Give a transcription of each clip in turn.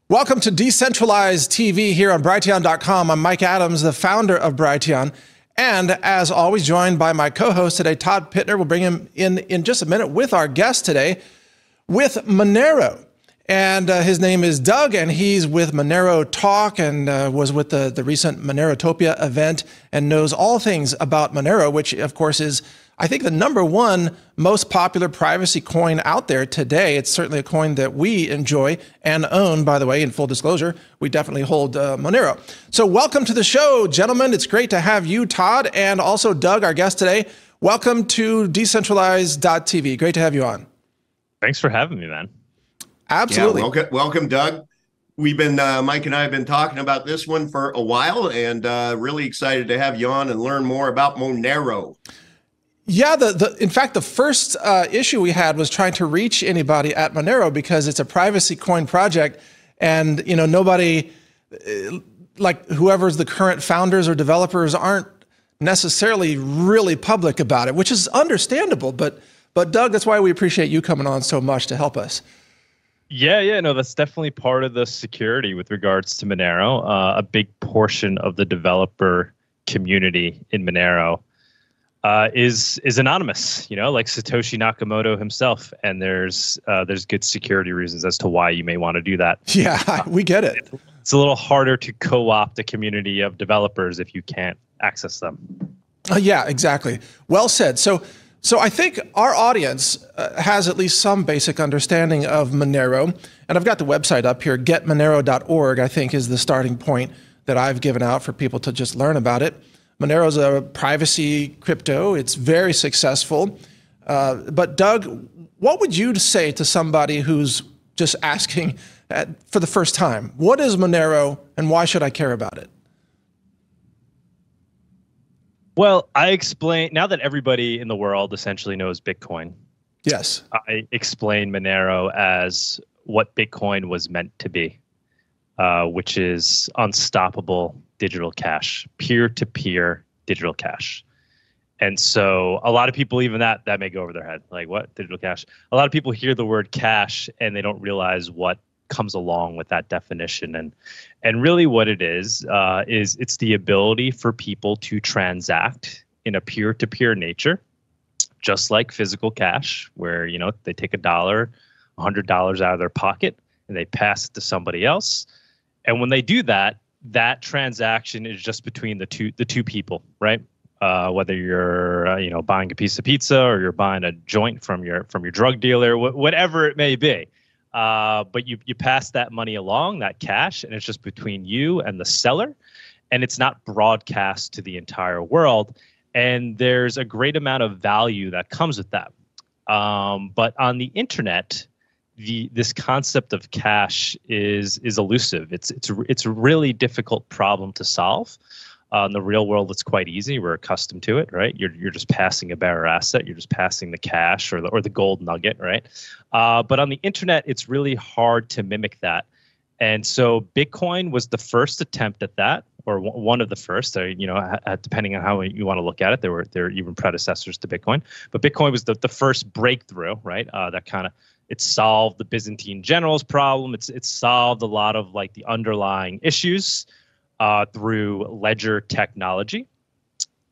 Welcome to Decentralized TV here on Brighteon.com. I'm Mike Adams, the founder of Brighteon. And as always, joined by my co-host today, Todd Pittner. We'll bring him in just a minute with our guest today with Monero. And his name is Doug, and he's with Monero Talk and was with the recent MoneroTopia event and knows all things about Monero, which, of course, is, I think, the #1 most popular privacy coin out there today. It's certainly a coin that we enjoy and own, by the way, in full disclosure. We definitely hold Monero. So welcome to the show, gentlemen. It's great to have you, Todd, and also Doug, our guest today. Welcome to Decentralized.tv. Great to have you on. Thanks for having me, man. Absolutely. Yeah, welcome, Doug. We've been, Mike and I have been talking about this one for a while, and really excited to have you on and learn more about Monero. Yeah, in fact, the first issue we had was trying to reach anybody at Monero because it's a privacy coin project, and nobody, like whoever's the current founders or developers, aren't necessarily really public about it, which is understandable. But Doug, that's why we appreciate you coming on so much to help us. Yeah, no, that's definitely part of the security with regards to Monero. A big portion of the developer community in Monero is anonymous, like Satoshi Nakamoto himself. And there's good security reasons as to why you may want to do that. Yeah, we get it. It's a little harder to co-opt a community of developers if you can't access them. Yeah, exactly. Well said. So I think our audience has at least some basic understanding of Monero. And I've got the website up here, getmonero.org, I think is the starting point that I've given out for people to just learn about it. Monero is a privacy crypto. It's very successful. But Doug, what would you say to somebody who's just asking for the first time, what is Monero and why should I care about it? Well, I explain, now that everybody in the world essentially knows Bitcoin. Yes. I explain Monero as what Bitcoin was meant to be, which is unstoppable digital cash, peer-to-peer digital cash. And so a lot of people, even that may go over their head. Like, what? Digital cash? A lot of people hear the word cash and they don't realize what comes along with that definition. And really what it is it's the ability for people to transact in a peer-to-peer nature, just like physical cash, where, they take $100 out of their pocket and they pass it to somebody else. And when they do that, that transaction is just between the two people, right? Whether you're, buying a piece of pizza or you're buying a joint from your drug dealer, whatever it may be. But you pass that money along, that cash, and it's just between you and the seller, and it's not broadcast to the entire world. And there's a great amount of value that comes with that. But on the internet, this concept of cash is elusive. It's a really difficult problem to solve. In the real world, it's quite easy. We're accustomed to it, right? You're just passing a bearer asset. You're just passing the cash or the gold nugget, right? But on the internet, it's really hard to mimic that. And so Bitcoin was the first attempt at that, or one of the first. Depending on how you want to look at it, there were even predecessors to Bitcoin. But Bitcoin was the first breakthrough, right? It solved the Byzantine generals problem. It's solved a lot of like the underlying issues through ledger technology.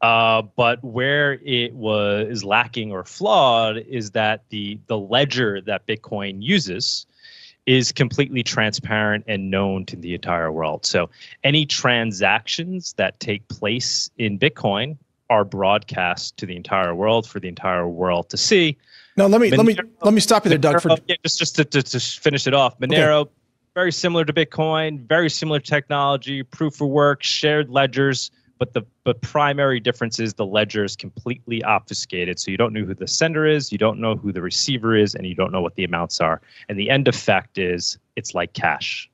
But where it is lacking or flawed is that the ledger that Bitcoin uses is completely transparent and known to the entire world. So any transactions that take place in Bitcoin are broadcast to the entire world for the entire world to see. Now let me stop you there, Doug. Just to finish it off, Monero. Okay. Very similar to Bitcoin, very similar technology, proof of work, shared ledgers, but the primary difference is the ledger is completely obfuscated. So you don't know who the sender is, you don't know who the receiver is, and you don't know what the amounts are. And the end effect is it's like cash.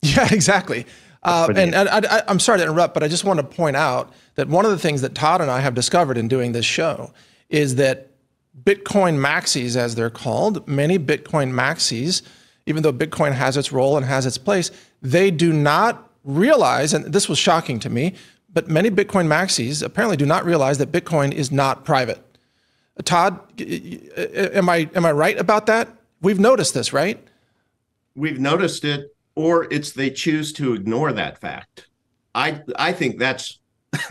Yeah, exactly. And I'm sorry to interrupt, but I just want to point out that one of the things that Todd and I have discovered in doing this show is that Bitcoin maxis, as they're called, many Bitcoin maxis, even though Bitcoin has its role and has its place, they do not realize, and this was shocking to me, but many Bitcoin maxis apparently do not realize that Bitcoin is not private. Todd, am I right about that? We've noticed this, right? We've noticed it, or it's they choose to ignore that fact. I think that's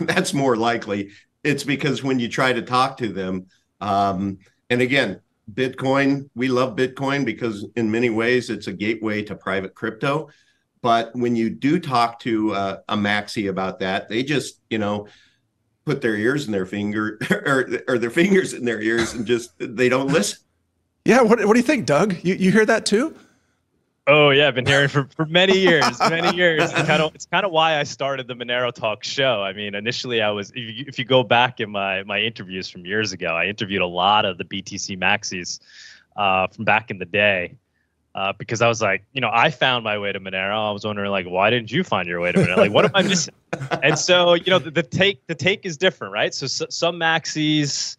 that's more likely. It's because when you try to talk to them, and again, Bitcoin, we love Bitcoin because in many ways it's a gateway to private crypto. But when you do talk to a maxi about that, they just, put their ears in their finger or their fingers in their ears and just, they don't listen. Yeah. What do you think, Doug? You hear that too? Oh yeah, I've been hearing for many years, many years. It's kind of why I started the Monero Talk show. I mean, initially I was, if you go back in my interviews from years ago, I interviewed a lot of the BTC maxis from back in the day because I was like, I found my way to Monero. I was wondering like, why didn't you find your way to Monero? Like, what am I missing? And so, the take is different, right? So some maxis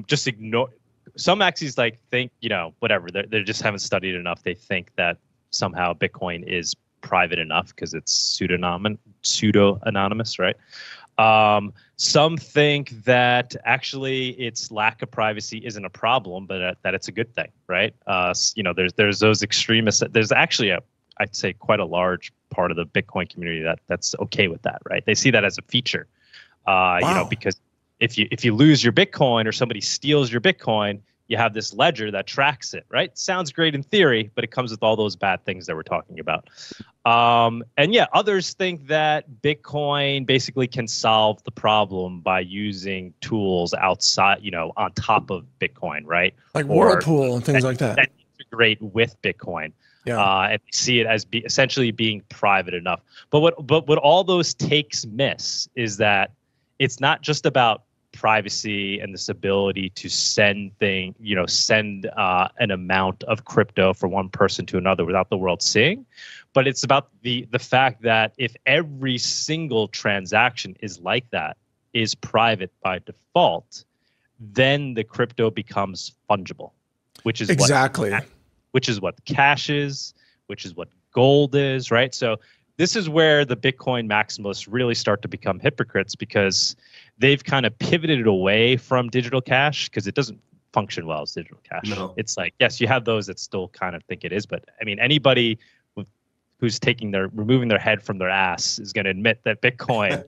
just ignore. Some maxis like think, whatever, they just haven't studied enough. They think that somehow Bitcoin is private enough because it's pseudo-anonymous, right? Some think that actually its lack of privacy isn't a problem, but that it's a good thing, right? There's those extremists. There's actually I'd say quite a large part of the Bitcoin community that's okay with that, right? They see that as a feature, Wow. because if you lose your Bitcoin or somebody steals your Bitcoin, you have this ledger that tracks it, right? Sounds great in theory, but it comes with all those bad things that we're talking about. And yeah, others think that Bitcoin basically can solve the problem by using tools outside, on top of Bitcoin, right? Like Whirlpool and things like that. That integrate with Bitcoin. Yeah. And they see it as essentially being private enough. But what all those takes miss is that it's not just about privacy and this ability to send an amount of crypto from one person to another without the world seeing, but it's about the fact that if every single transaction is like that, is private by default, then the crypto becomes fungible, which is exactly what cash is, which is what gold is, right? So this is where the Bitcoin maximalists really start to become hypocrites because they've kind of pivoted away from digital cash because it doesn't function well as digital cash. No. It's like, yes, you have those that still kind of think it is, but I mean, anybody who's removing their head from their ass is going to admit that Bitcoin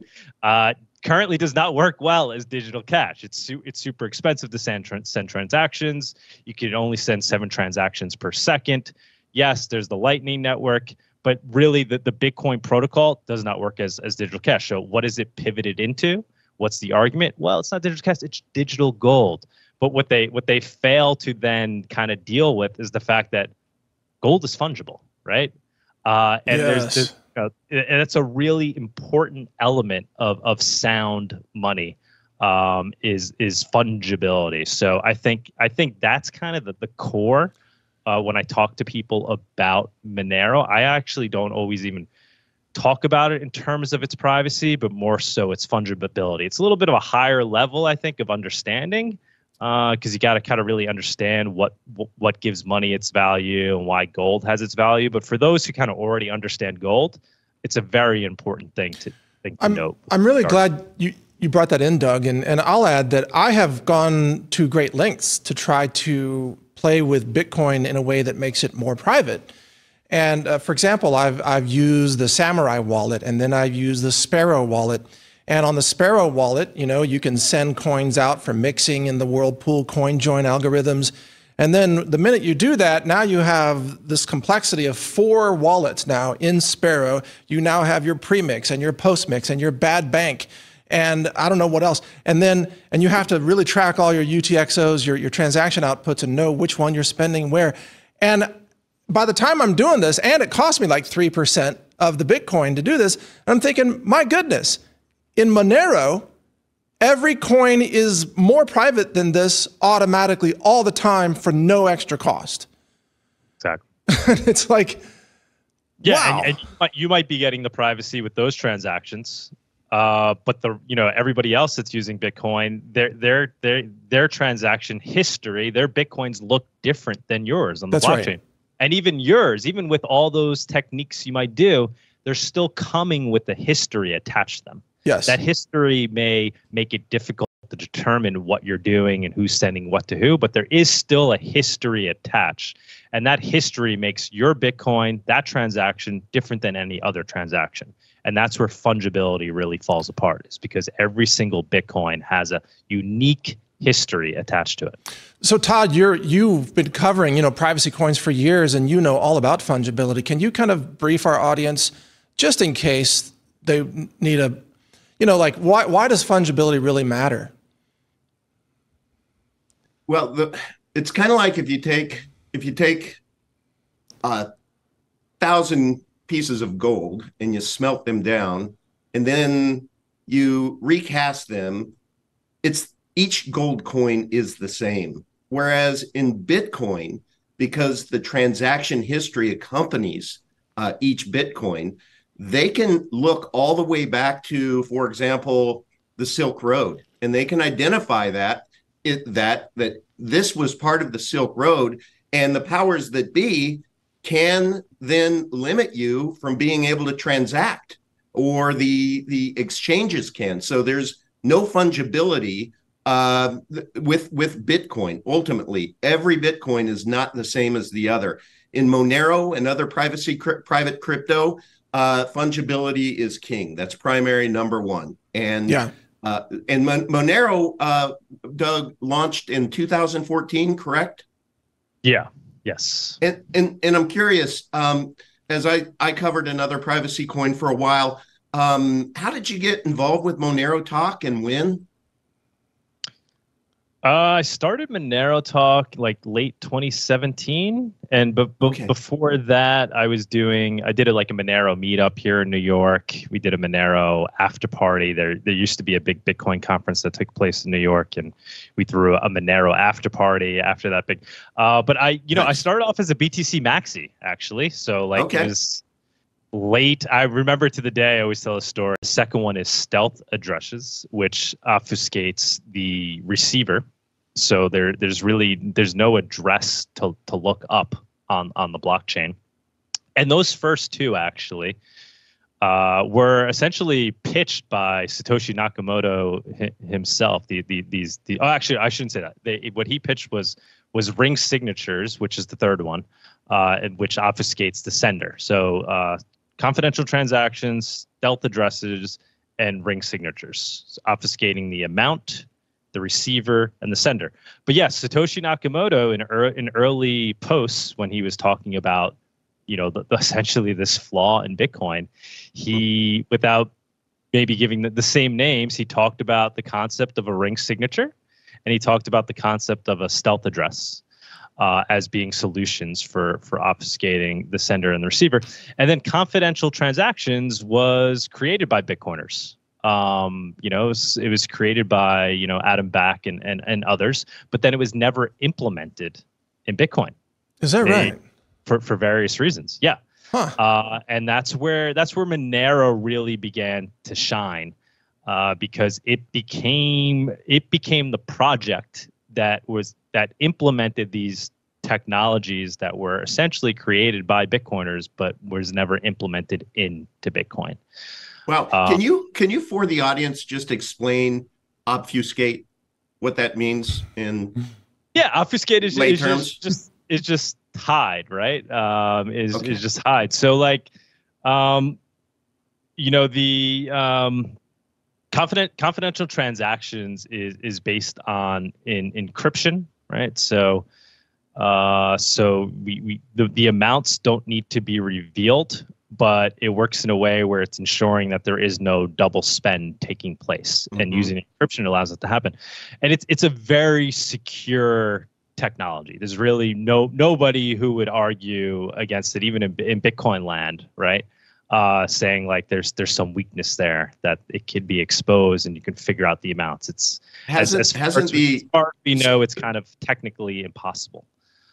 currently does not work well as digital cash. It's super expensive to send transactions. You can only send 7 transactions per second. Yes, there's the Lightning Network, but really the Bitcoin protocol does not work as digital cash. So what is it pivoted into? What's the argument? Well, it's not digital cash, it's digital gold. But what they fail to then kind of deal with is the fact that gold is fungible, right? And yes. and it's a really important element of sound money, is fungibility. So I think that's kind of the core. When I talk to people about Monero, I actually don't always even talk about it in terms of its privacy, but more so its fungibility. It's a little bit of a higher level, I think, of understanding, because you got to kind of really understand what gives money its value and why gold has its value. But for those who kind of already understand gold, it's a very important thing to note. I'm really glad you brought that in, Doug, and I'll add that I have gone to great lengths to try to play with Bitcoin in a way that makes it more private. And for example, I've used the Samurai wallet, and then I've used the Sparrow wallet. And on the Sparrow wallet, you can send coins out for mixing in the Whirlpool coin join algorithms. And then the minute you do that, now you have this complexity of 4 wallets now in Sparrow. You now have your premix and your postmix and your bad bank. And I don't know what else. And you have to really track all your UTXOs, your transaction outputs, and know which one you're spending where. And by the time I'm doing this, and it cost me like 3% of the Bitcoin to do this, I'm thinking, my goodness, in Monero, every coin is more private than this automatically all the time for no extra cost. Exactly. It's like, yeah, wow. and you might be getting the privacy with those transactions. But everybody else that's using Bitcoin, their transaction history, their Bitcoins look different than yours on the blockchain. Right. And even yours, even with all those techniques you might do, they're still coming with the history attached to them. Yes. That history may make it difficult to determine what you're doing and who's sending what to who, but there is still a history attached. And that history makes your Bitcoin, that transaction, different than any other transaction. And that's where fungibility really falls apart, is because every single Bitcoin has a unique history attached to it. So Todd, you've been covering, privacy coins for years, and you know all about fungibility. Can you kind of brief our audience, just in case they need a, why does fungibility really matter? Well, it's kind of like if you take 1,000 pieces of gold and you smelt them down, and then you recast them, each gold coin is the same. Whereas in Bitcoin, because the transaction history accompanies each Bitcoin, they can look all the way back to, for example, the Silk Road, and they can identify that this was part of the Silk Road, and the powers that be can then limit you from being able to transact, or the exchanges can. So there's no fungibility with Bitcoin. Ultimately, every Bitcoin is not the same as the other. In Monero and other private crypto, fungibility is king. That's primary number one. And Monero, Doug, launched in 2014, correct? Yeah. Yes. And I'm curious, as I covered another privacy coin for a while, how did you get involved with Monero Talk, and when? I started Monero Talk like late 2017, and before that, I did like a Monero meetup here in New York. We did a Monero after party. There used to be a big Bitcoin conference that took place in New York, and we threw a Monero after party after that big. But I started off as a BTC maxi, actually. So It was late. I remember to the day. I always tell a story. The second one is stealth addresses, which obfuscates the receiver. So there's no address to look up on the blockchain. And those first two actually were essentially pitched by Satoshi Nakamoto himself. Actually, I shouldn't say that. What he pitched was ring signatures, which is the third one, and which obfuscates the sender. So confidential transactions, stealth addresses, and ring signatures, obfuscating the amount, the receiver, and the sender. But yes, Satoshi Nakamoto in early posts, when he was talking about essentially this flaw in Bitcoin, he, without maybe giving the same names, he talked about the concept of a ring signature, and he talked about the concept of a stealth address as being solutions for obfuscating the sender and the receiver. And then confidential transactions was created by Bitcoiners. It was created by Adam Back and others, but then it was never implemented in Bitcoin. Is that right? For various reasons, yeah. Huh. And that's where Monero really began to shine, because it became the project that implemented these technologies that were essentially created by Bitcoiners, but was never implemented into Bitcoin. Well, can you for the audience just explain obfuscate, what that means in obfuscate is terms? just hide, right? Is just hide. So the confidential transactions is based on encryption, right? So the amounts don't need to be revealed, but it works in a way where it's ensuring that there is no double spend taking place. Mm-hmm. And using encryption allows it to happen. And it's a very secure technology. There's really nobody who would argue against it, even in Bitcoin land, right? Saying like there's some weakness there, that it could be exposed and you can figure out the amounts. It's as far as we know, it's kind of technically impossible.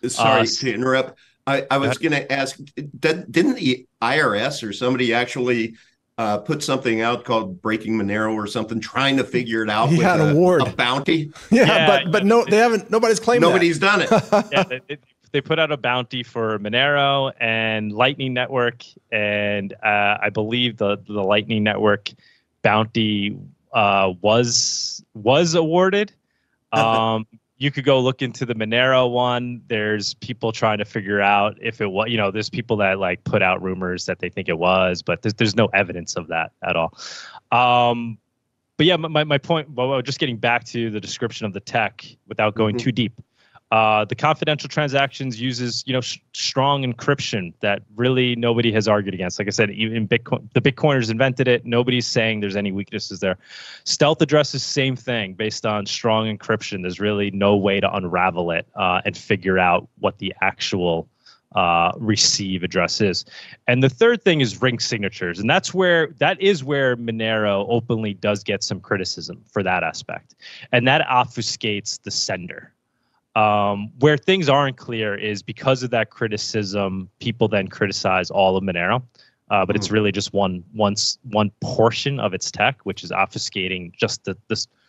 Sorry to interrupt. I was going to ask, didn't the IRS or somebody actually put something out called Breaking Monero or something, trying to figure it out with a bounty? But no, they haven't. Nobody's claimed Nobody's done it. They put out a bounty for Monero and Lightning Network, and I believe the Lightning Network bounty was awarded. You could go look into the Monero one. There's people trying to figure out if it was, there's people that like put out rumors that they think it was, but there's no evidence of that at all. But yeah, my point, well, just getting back to the description of the tech without going too deep. The confidential transactions uses, strong encryption that really nobody has argued against. Like I said, even Bitcoin, the Bitcoiners invented it. Nobody's saying there's any weaknesses there. Stealth addresses, same thing, based on strong encryption. There's really no way to unravel it and figure out what the actual receive address is. And the third thing is ring signatures, and that is where Monero openly does get some criticism for that aspect, and that obfuscates the sender. Where things aren't clear is because of that criticism, people then criticize all of Monero, but it's really just one portion of its tech, which is obfuscating just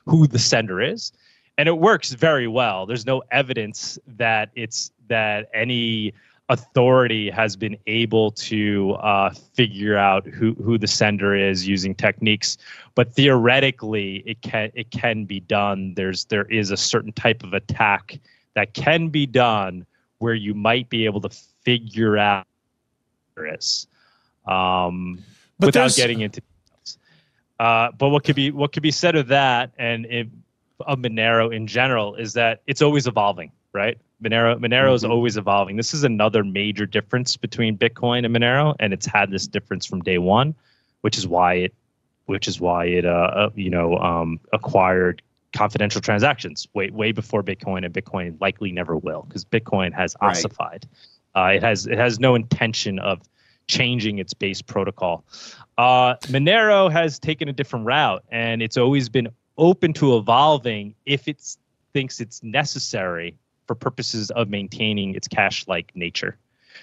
who the sender is, and it works very well. There's no evidence that any authority has been able to figure out who the sender is using techniques, but theoretically it can be done. There is a certain type of attack that can be done where you might be able to figure out who there is, without getting into details. But what could be said of that and of Monero in general is that it's always evolving, right? Monero is always evolving. This is another major difference between Bitcoin and Monero, and it's had this difference from day one, which is why it acquired confidential transactions way before Bitcoin, and Bitcoin likely never will, because Bitcoin has ossified. It has no intention of changing its base protocol. Monero has taken a different route, and it's always been open to evolving if it thinks it's necessary for purposes of maintaining its cache-like nature.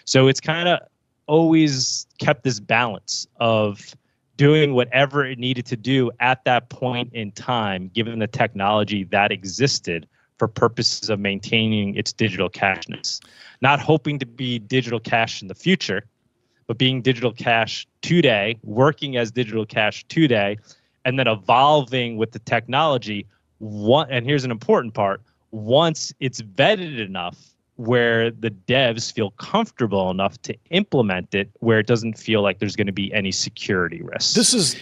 So it's kind of always kept this balance of doing whatever it needed to do at that point in time, given the technology that existed for purposes of maintaining its digital cashness. Not hoping to be digital cash in the future, but being digital cash today, working as digital cash today, and then evolving with the technology. And here's an important part. Once it's vetted enough where the devs feel comfortable enough to implement it, where it doesn't feel like there's going to be any security risks. This is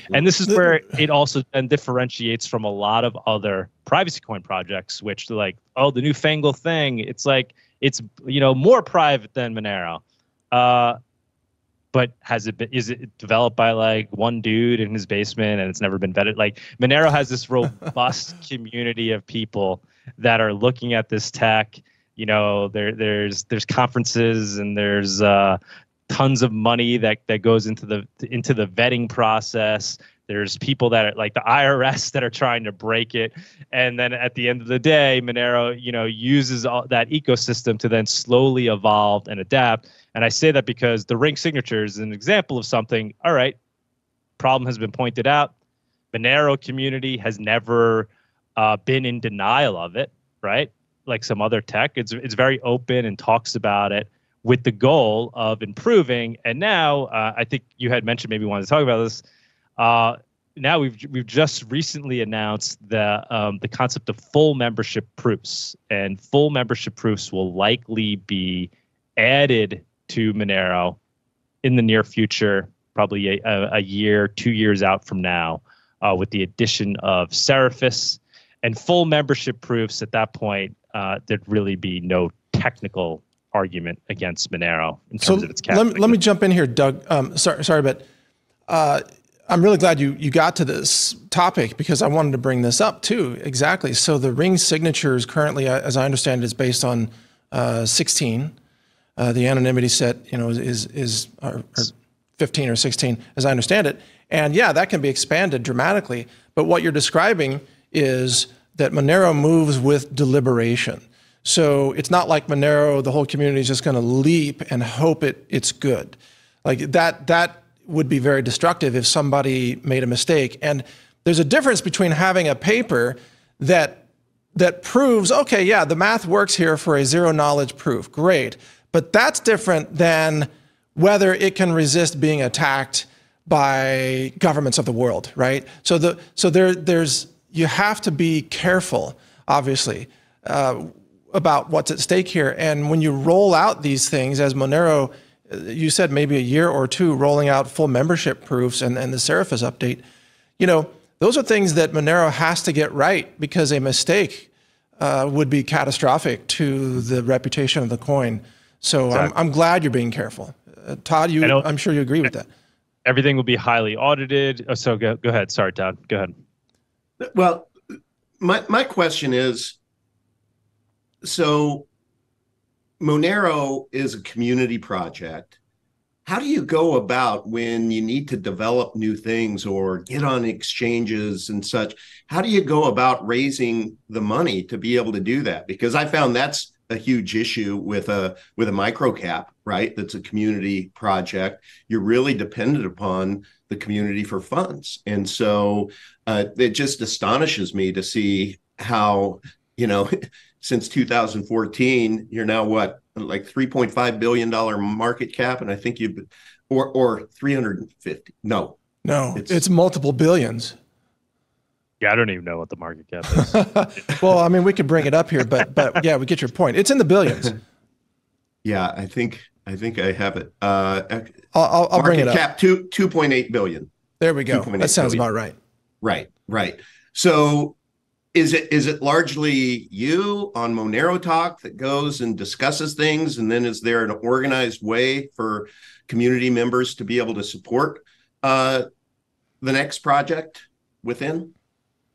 where it also then differentiates from a lot of other privacy coin projects, which they're like, oh, the newfangled thing. It's like, it's, more private than Monero. But is it developed by like one dude in his basement and it's never been vetted? Like Monero has this robust community of people that are looking at this tech. There's conferences and there's tons of money that goes into the vetting process. There's people that are like the IRS that are trying to break it. And then at the end of the day, Monero, uses all that ecosystem to then slowly evolve and adapt. And I say that because the ring signature is an example of something. All right, problem has been pointed out. Monero community has never been in denial of it, right? Like some other tech, it's very open and talks about it with the goal of improving. And now, I think you had mentioned maybe wanted to talk about this. Now we've just recently announced the concept of full membership proofs, and full membership proofs will likely be added to Monero in the near future, probably a year, 2 years out from now, with the addition of Seraphis. And full membership proofs at that point, there'd really be no technical argument against Monero in terms of its cash. Let me jump in here, Doug. Sorry, but I'm really glad you got to this topic, because I wanted to bring this up too. Exactly. So the ring signatures currently, as I understand it, is based on 16. The anonymity set, is 15 or 16, as I understand it. And yeah, that can be expanded dramatically. But what you're describing is that Monero moves with deliberation. So it's not like Monero, the whole community is just going to leap and hope it's good. Like that would be very destructive if somebody made a mistake. And there's a difference between having a paper that proves, okay, yeah, the math works here for a zero knowledge proof. Great. But that's different than whether it can resist being attacked by governments of the world, right? So there's you have to be careful, obviously, about what's at stake here. And when you roll out these things, as Monero, you said maybe a year or two rolling out full membership proofs and the Seraphis update, those are things that Monero has to get right, because a mistake would be catastrophic to the reputation of the coin. So exactly. I'm glad you're being careful. Todd, I'm sure you agree with that. Everything will be highly audited. Oh, so go ahead. Sorry, Todd. Go ahead. Well, my question is, so Monero is a community project. How do you go about when you need to develop new things or get on exchanges and such? How do you go about raising the money to be able to do that? Because I found that's a huge issue with a microcap, right? That's a community project. You're really dependent upon the community for funds. And so it just astonishes me to see how, since 2014, you're now what, like $3.5 billion market cap. And I think or 350. No, it's multiple billions. Yeah, I don't even know what the market cap is. Well, I mean, we could bring it up here, but yeah, we get your point. It's in the billions. Yeah, I think I have it. I'll bring it up. Market cap 2.8 billion. There we go. That sounds about right. Right. So is it largely you on Monero Talk that goes and discusses things, and then is there an organized way for community members to be able to support the next project within?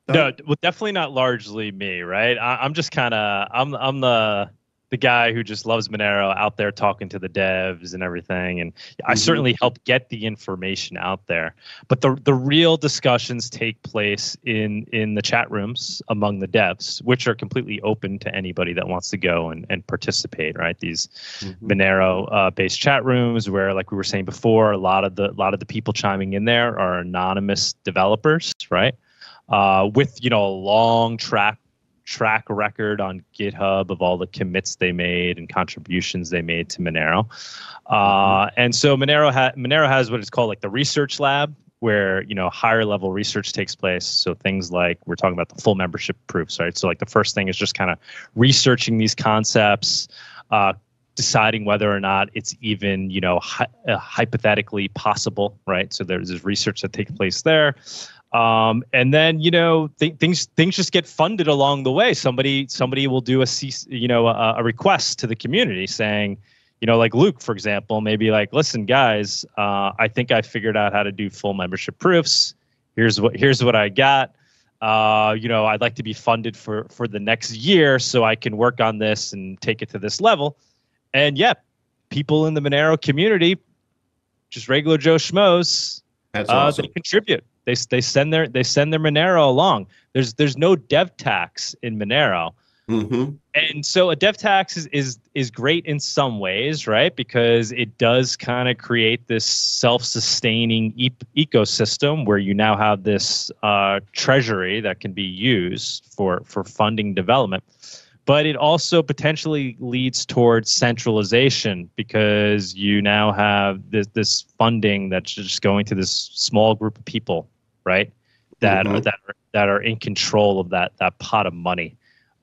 No, well, definitely not largely me, right? I'm just kind of I'm the guy who just loves Monero, out there talking to the devs and everything, and I certainly help get the information out there. But the real discussions take place in the chat rooms among the devs, which are completely open to anybody that wants to go and participate. Right? These Monero based chat rooms, where, like we were saying before, a lot of the people chiming in there are anonymous developers, right? With a long track record on GitHub of all the commits they made and contributions they made to Monero. And so Monero has what is called like the research lab, where higher level research takes place. So things like, we're talking about the full membership proofs, right? So like the first thing is just kind of researching these concepts, deciding whether or not it's even hypothetically possible, right? So there's research that takes place there. And then, things just get funded along the way. Somebody will do a request to the community saying, like Luke, for example, maybe like, listen, guys, I think I figured out how to do full membership proofs. Here's what I got. I'd like to be funded for the next year so I can work on this and take it to this level. And yeah, people in the Monero community, just regular Joe Schmoes, that's awesome. They contribute. They send their Monero along. There's no dev tax in Monero, and so a dev tax is great in some ways, right? Because it does kind of create this self-sustaining ecosystem where you now have this treasury that can be used for funding development. But it also potentially leads towards centralization, because you now have this funding that's just going to this small group of people, right? That are in control of that pot of money.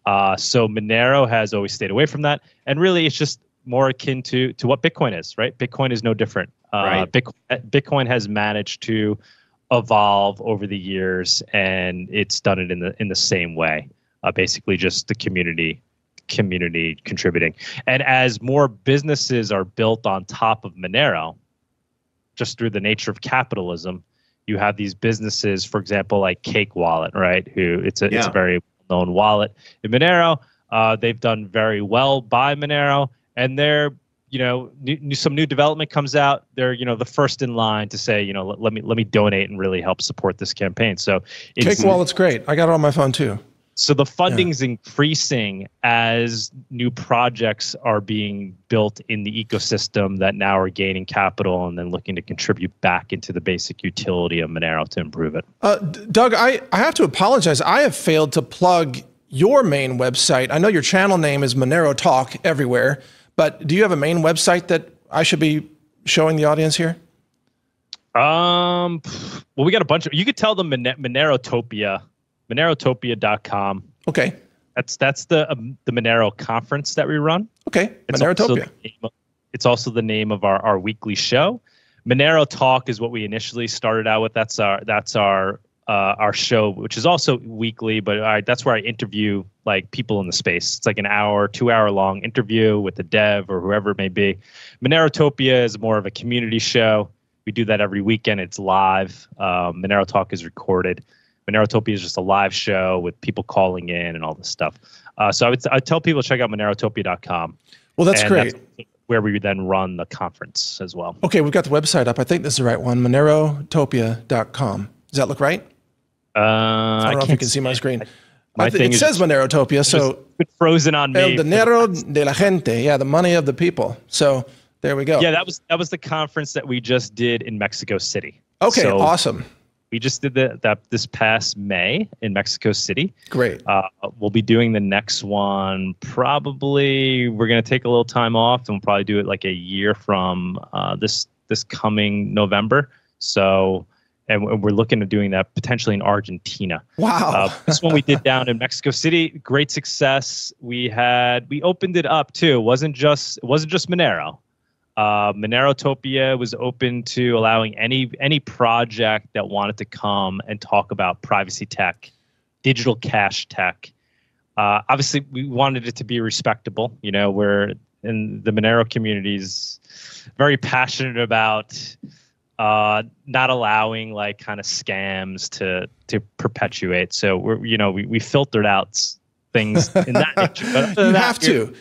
So Monero has always stayed away from that, and really it's just more akin to what Bitcoin is, right? Bitcoin is no different. Right. Bitcoin has managed to evolve over the years, and it's done it in the same way. Basically just the community contributing. And as more businesses are built on top of Monero, just through the nature of capitalism, you have these businesses, for example, like Cake Wallet, right? It's a very known wallet in Monero. They've done very well by Monero, and they're, some new development comes out, they're, the first in line to say, let me donate and really help support this campaign. So Cake Wallet's great. I got it on my phone too. So the funding's increasing as new projects are being built in the ecosystem that now are gaining capital and then looking to contribute back into the basic utility of Monero to improve it. Doug, I have to apologize. I have failed to plug your main website. I know your channel name is Monero Talk everywhere, but do you have a main website that I should be showing the audience here? Well, we got a bunch of. You could tell them Monerotopia, MoneroTalk.com. Okay. That's the Monero conference that we run. Okay. MoneroTopia. It's also the name of our weekly show. Monero Talk is what we initially started out with. That's our show, which is also weekly, but that's where I interview like people in the space. It's like an hour, 2-hour long interview with the dev or whoever it may be. Monerotopia is more of a community show. We do that every weekend. It's live. Monero Talk is recorded. Monerotopia is just a live show with people calling in and all this stuff. So I tell people to check out MoneroTopia.com. Well, that's great. That's where we then run the conference as well. Okay, we've got the website up. I think this is the right one, MoneroTopia.com. Does that look right? I don't know if you can see my screen. It says Monerotopia, so it's frozen on me. El dinero de la gente. Yeah, the money of the people. So there we go. Yeah, that was the conference that we just did in Mexico City. Okay, so awesome. We just did that this past May in Mexico City. Great. We'll be doing the next one. Probably we're going to take a little time off, and we'll probably do it like a year from this coming November. So, and we're looking at doing that potentially in Argentina. Wow. This one we did down in Mexico City. Great success. We opened it up too. It wasn't just Monero. Monerotopia was open to allowing any project that wanted to come and talk about privacy tech, digital cash tech. Obviously, we wanted it to be respectable. You know, we're in the Monero communities very passionate about not allowing like kind of scams to perpetuate. So we filtered out things in that nature. But you have to.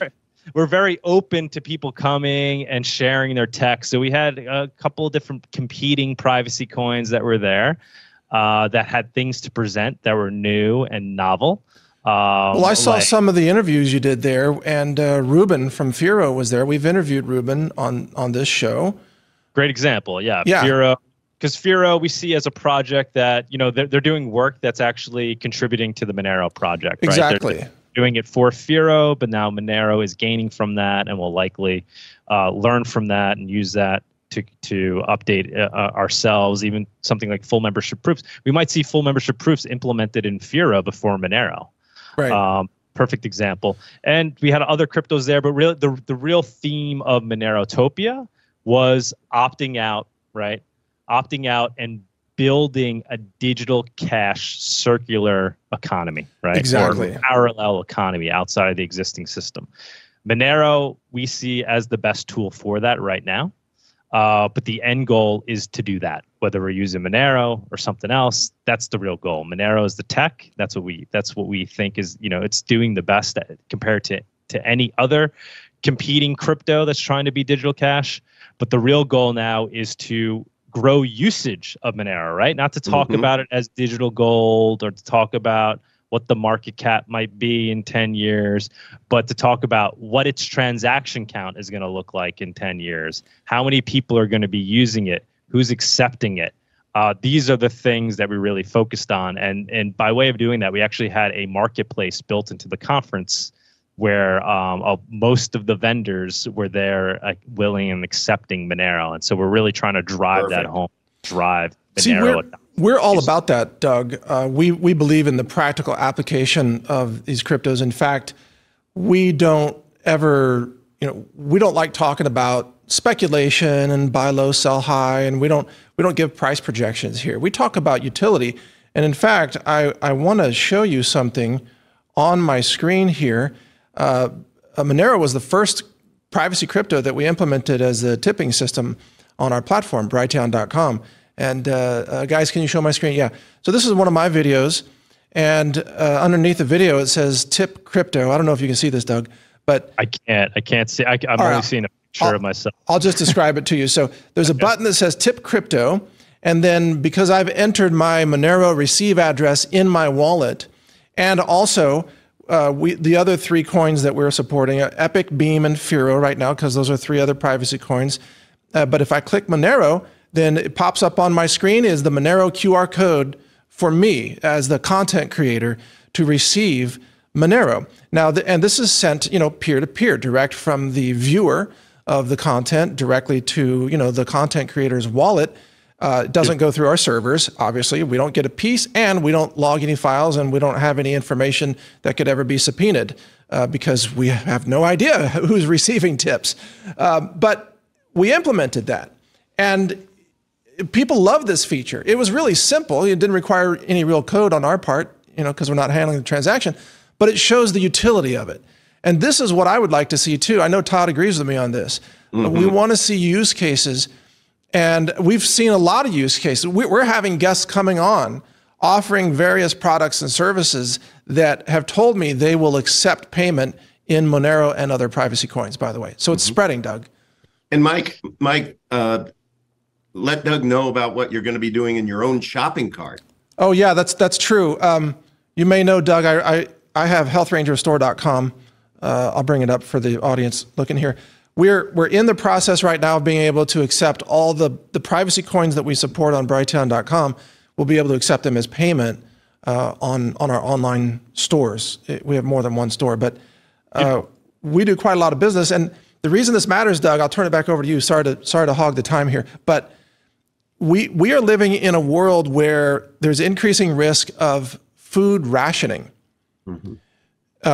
We're very open to people coming and sharing their tech. So we had a couple of different competing privacy coins that were there that had things to present that were new and novel. Well, I saw some of the interviews you did there, and Ruben from Firo was there. We've interviewed Ruben on this show. Great example, yeah. Firo, because Firo we see as a project that they're doing work that's actually contributing to the Monero project. Right? Exactly. They're doing it for Firo, but now Monero is gaining from that and will likely learn from that and use that to update ourselves. Even something like full membership proofs. We might see full membership proofs implemented in Firo before Monero. Right. Perfect example. And we had other cryptos there, but really the real theme of Monerotopia was opting out, right? Opting out and building a digital cash circular economy, right? Exactly. Or parallel economy outside of the existing system. Monero we see as the best tool for that right now. But the end goal is to do that. Whether we're using Monero or something else, that's the real goal. Monero is the tech. That's what we think is, it's doing the best compared to any other competing crypto that's trying to be digital cash. But the real goal now is to grow usage of Monero, right? Not to talk about it as digital gold or to talk about what the market cap might be in 10 years, but to talk about what its transaction count is going to look like in 10 years. How many people are going to be using it? Who's accepting it? These are the things that we really focused on. And by way of doing that, we actually had a marketplace built into the conference where most of the vendors were there willing and accepting Monero. And so we're really trying to drive that home, drive Monero. See, we're all about that, Doug. We believe in the practical application of these cryptos. In fact, we don't ever, we don't like talking about speculation and buy low, sell high, and we don't give price projections here. We talk about utility. And in fact, I want to show you something on my screen here. Monero was the first privacy crypto that we implemented as a tipping system on our platform, Brighteon.com. And guys, can you show my screen? Yeah. So this is one of my videos, and underneath the video it says "Tip Crypto." I don't know if you can see this, Doug, but I can't see. I'm only seeing a picture of myself. I'll just describe it to you. So there's a button that says "Tip Crypto," and then because I've entered my Monero receive address in my wallet, and also the other three coins that we're supporting, Epic, Beam, and Firo right now, because those are three other privacy coins. But if I click Monero, then it pops up on my screen is the Monero QR code for me as the content creator to receive Monero. Now, and this is sent, peer-to-peer, direct from the viewer of the content directly to, the content creator's wallet. It doesn't go through our servers, obviously. We don't get a piece, and we don't log any files, and we don't have any information that could ever be subpoenaed because we have no idea who's receiving tips. But we implemented that, and people love this feature. It was really simple. It didn't require any real code on our part, because we're not handling the transaction, but it shows the utility of it. And this is what I would like to see too. I know Todd agrees with me on this. We want to see use cases, and we've seen a lot of use cases. We're having guests coming on offering various products and services that have told me they will accept payment in Monero and other privacy coins, by the way. So it's spreading, Doug. And Mike, let Doug know about what you're going to be doing in your own shopping cart. Oh yeah, that's true. You may know, Doug, I have healthrangerstore.com. I'll bring it up for the audience looking here. We're in the process right now of being able to accept all the privacy coins that we support on Brighteon.com. We'll be able to accept them as payment on our online stores. We have more than one store, but we do quite a lot of business. And the reason this matters, Doug, I'll turn it back over to you. Sorry to hog the time here, but we are living in a world where there's increasing risk of food rationing.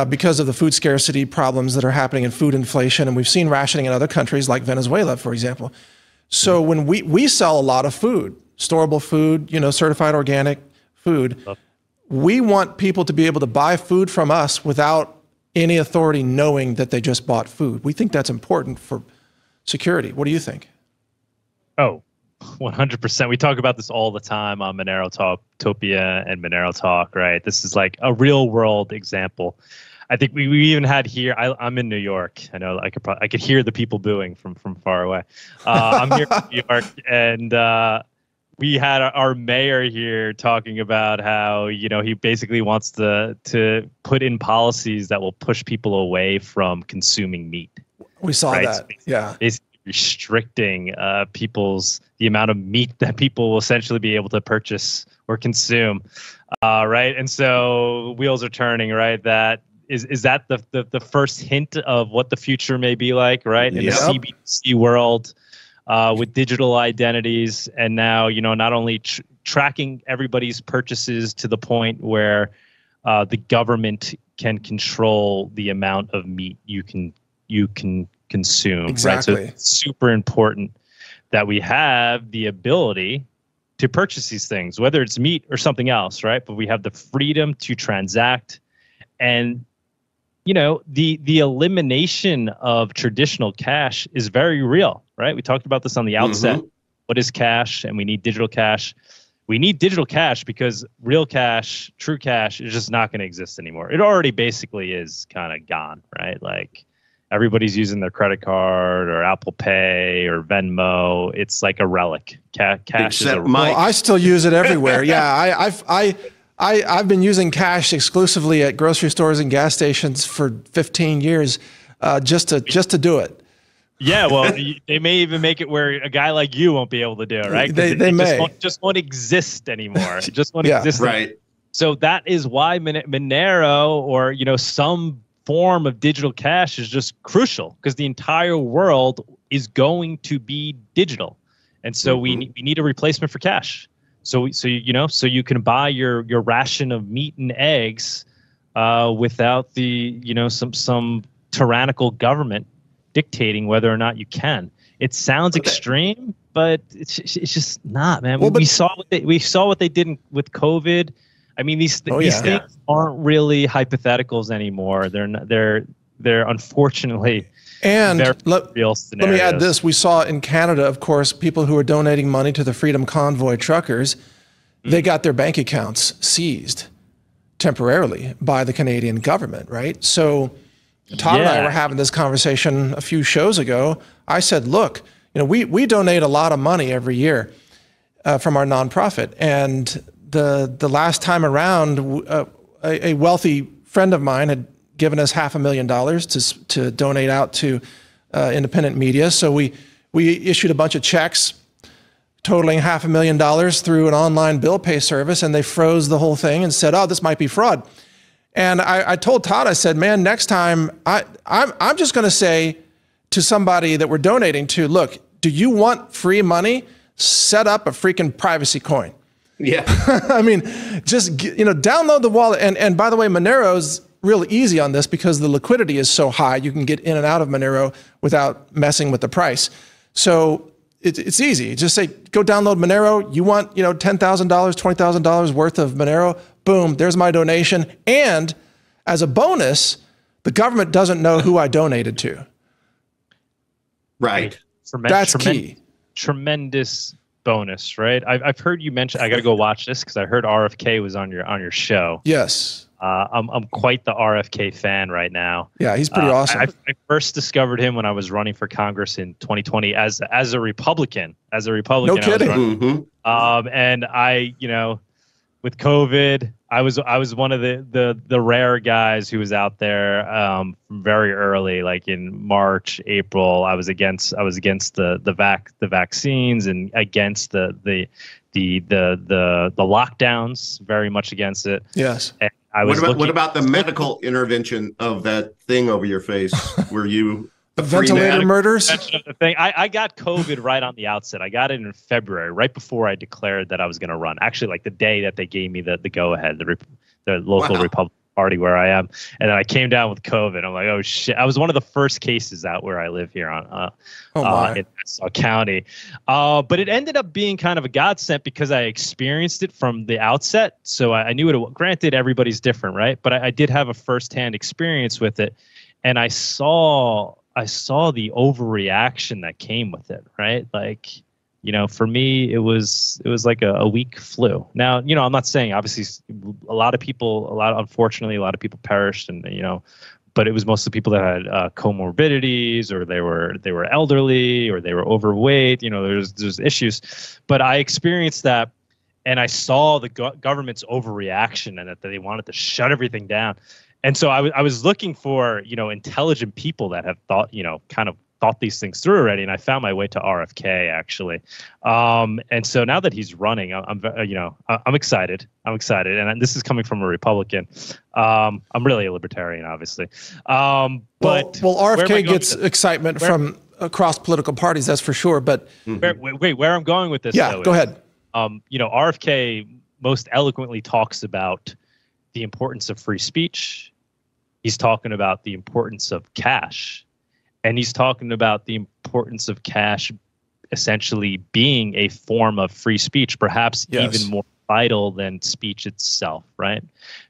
Because of the food scarcity problems that are happening in food inflation. And we've seen rationing in other countries like Venezuela, for example. So when we sell a lot of food, storable food, certified organic food, we want people to be able to buy food from us without any authority knowing that they just bought food. We think that's important for security. What do you think? Oh, 100%. We talk about this all the time on Monero Talktopia and Monero Talk, right? This is like a real world example. I think we even had here. I'm in New York. I know I could hear the people booing from far away. I'm here in New York, and we had our mayor here talking about how he basically wants to put in policies that will push people away from consuming meat. We saw that. Yeah. Basically restricting the amount of meat that people will essentially be able to purchase or consume, right? And so wheels are turning, right? That is that the first hint of what the future may be like, right? In the CBDC world, with digital identities, and now not only tracking everybody's purchases to the point where the government can control the amount of meat you can consume. Exactly. Right? So it's super important that we have the ability to purchase these things, whether it's meat or something else, right? But we have the freedom to transact, and the elimination of traditional cash is very real, right? We talked about this on the outset. What is cash? And we need digital cash. We need digital cash because real cash, true cash, is just not going to exist anymore. It already basically is kind of gone, right? Like, everybody's using their credit card or Apple Pay or Venmo. It's like a relic. Cash is a relic. Well, I still use it everywhere. Yeah, I've been using cash exclusively at grocery stores and gas stations for 15 years, just to do it. Yeah, well, they may even make it where a guy like you won't be able to do it, right? They may. Just won't exist anymore. It just won't exist. Right. So that is why Monero or some form of digital cash is just crucial, because the entire world is going to be digital, and so we need a replacement for cash. So you can buy your ration of meat and eggs without the some tyrannical government dictating whether or not you can. It sounds extreme, but it's just not, man. We saw what they did with COVID. I mean, these things aren't really hypotheticals anymore. They're unfortunately very real scenarios. Let me add this. We saw in Canada, of course, people who were donating money to the Freedom Convoy truckers, they got their bank accounts seized temporarily by the Canadian government, right? So Todd and I were having this conversation a few shows ago. I said, look, we donate a lot of money every year from our nonprofit, and the last time around, a wealthy friend of mine had given us $500,000 to donate out to independent media. So we issued a bunch of checks totaling $500,000 through an online bill pay service, and they froze the whole thing and said, "Oh, this might be fraud." And I told Todd, I said, "Man, next time I'm just going to say to somebody that we're donating to, look, do you want free money set up a freaking privacy coin. Yeah. I mean, just, download the wallet. And by the way, Monero's real easy on this because the liquidity is so high. You can get in and out of Monero without messing with the price. So it's easy. Just say, go download Monero. You want, $10,000, $20,000 worth of Monero. Boom, there's my donation. And as a bonus, the government doesn't know who I donated to. Right. That's key. Tremendous bonus, right? I've heard you mention. I got to go watch this because I heard RFK was on your show. Yes. I'm quite the RFK fan right now. Yeah, he's pretty awesome. I first discovered him when I was running for Congress in 2020 as a Republican. No kidding. And I, with COVID, I was one of the rare guys who was out there from very early, like in March, April. I was against the vaccines and against the lockdowns, very much against it. Yes. And I was what about the medical intervention of that thing over your face? Were you the ventilator murders? I got COVID right on the outset. I got it in February, right before I declared that I was going to run. Actually, like the day that they gave me the go ahead, the local Republican Party where I am, and then I came down with COVID. I'm like, oh shit! I was one of the first cases out where I live here in Nassau County, but it ended up being kind of a godsend because I experienced it from the outset. So I knew it. Granted, everybody's different, right? But I did have a firsthand experience with it, and I saw the overreaction that came with it, right? Like, for me, it was like a weak flu. Now, I'm not saying obviously unfortunately, a lot of people perished and, but it was mostly people that had comorbidities or they were elderly or they were overweight. There's issues, but I experienced that and I saw the government's overreaction and that they wanted to shut everything down. And so I was looking for, intelligent people that have thought, kind of thought these things through already. And I found my way to RFK actually. And so now that he's running, I'm excited. And this is coming from a Republican. I'm really a libertarian, obviously. But RFK gets excitement from across political parties, that's for sure. But where I'm going with this, go ahead. RFK most eloquently talks about the importance of free speech. He's talking about the importance of cash. And he's talking about the importance of cash essentially being a form of free speech, perhaps even more vital than speech itself, right?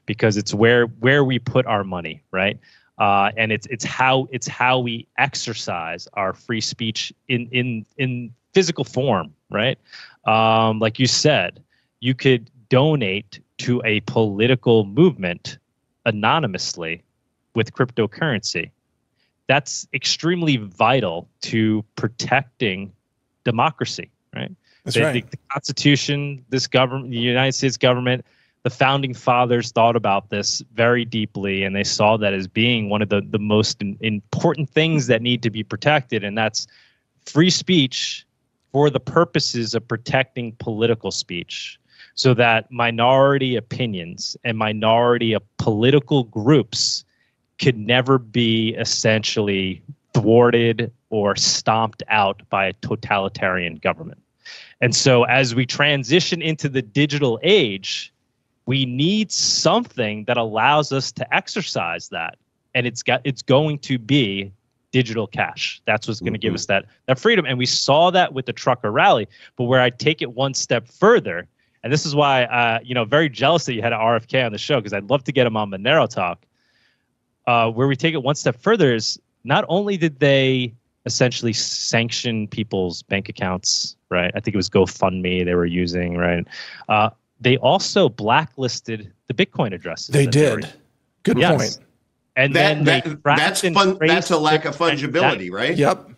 Because it's where we put our money, right? And it's how we exercise our free speech in physical form, right? Like you said, you could donate to a political movement anonymously with cryptocurrency. That's extremely vital to protecting democracy, right? That's right. The Constitution, this government, the United States government, the founding fathers thought about this very deeply, and they saw that as being one of the most important things that need to be protected, and that's free speech for the purposes of protecting political speech, so that minority opinions and minority of political groups could never be essentially thwarted or stomped out by a totalitarian government. And so as we transition into the digital age, we need something that allows us to exercise that. And it's going to be digital cash. That's what's going to give us that freedom. And we saw that with the trucker rally. But where I take it one step further, and this is why, very jealous that you had an RFK on the show, because I'd love to get him on Monero Talk. Where we take it one step further is not only did they essentially sanction people's bank accounts, right? I think it was GoFundMe they were using, right? They also blacklisted the Bitcoin addresses. They did. Good point. And that's a lack of fungibility, right? Yep.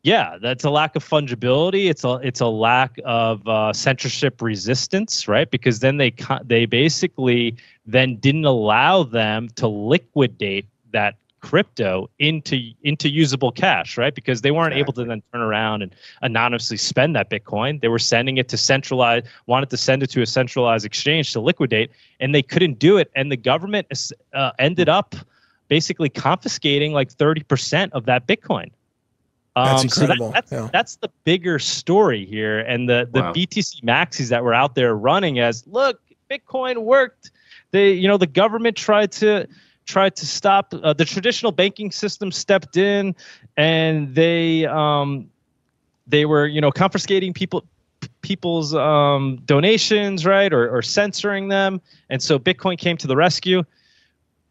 Yeah, that's a lack of fungibility. It's a lack of censorship resistance, right? Because then they basically then didn't allow them to liquidate that crypto into usable cash, right? Because they weren't able to then turn around and anonymously spend that Bitcoin. They were sending it to wanted to send it to a centralized exchange to liquidate, and they couldn't do it. And the government ended up basically confiscating like 30% of that Bitcoin. That's incredible. So that's the bigger story here. And the BTC maxis that were out there running as, look, Bitcoin worked. The government tried to stop the traditional banking system, stepped in, and they were confiscating people's donations, right, or censoring them, and so Bitcoin came to the rescue.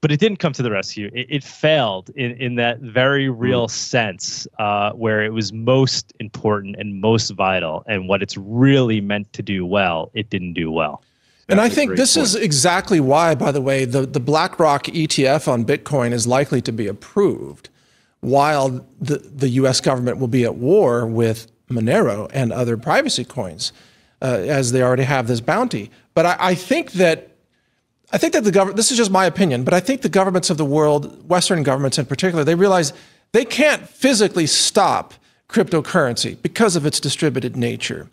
But it didn't come to the rescue. It failed in that very real sense, where it was most important and most vital, and what it's really meant to do well, it didn't do well. And I think this is exactly why, by the way, the BlackRock ETF on Bitcoin is likely to be approved, while the U.S. government will be at war with Monero and other privacy coins, as they already have this bounty. But I think that the government, this is just my opinion, but I think the governments of the world, Western governments in particular, they realize they can't physically stop cryptocurrency because of its distributed nature.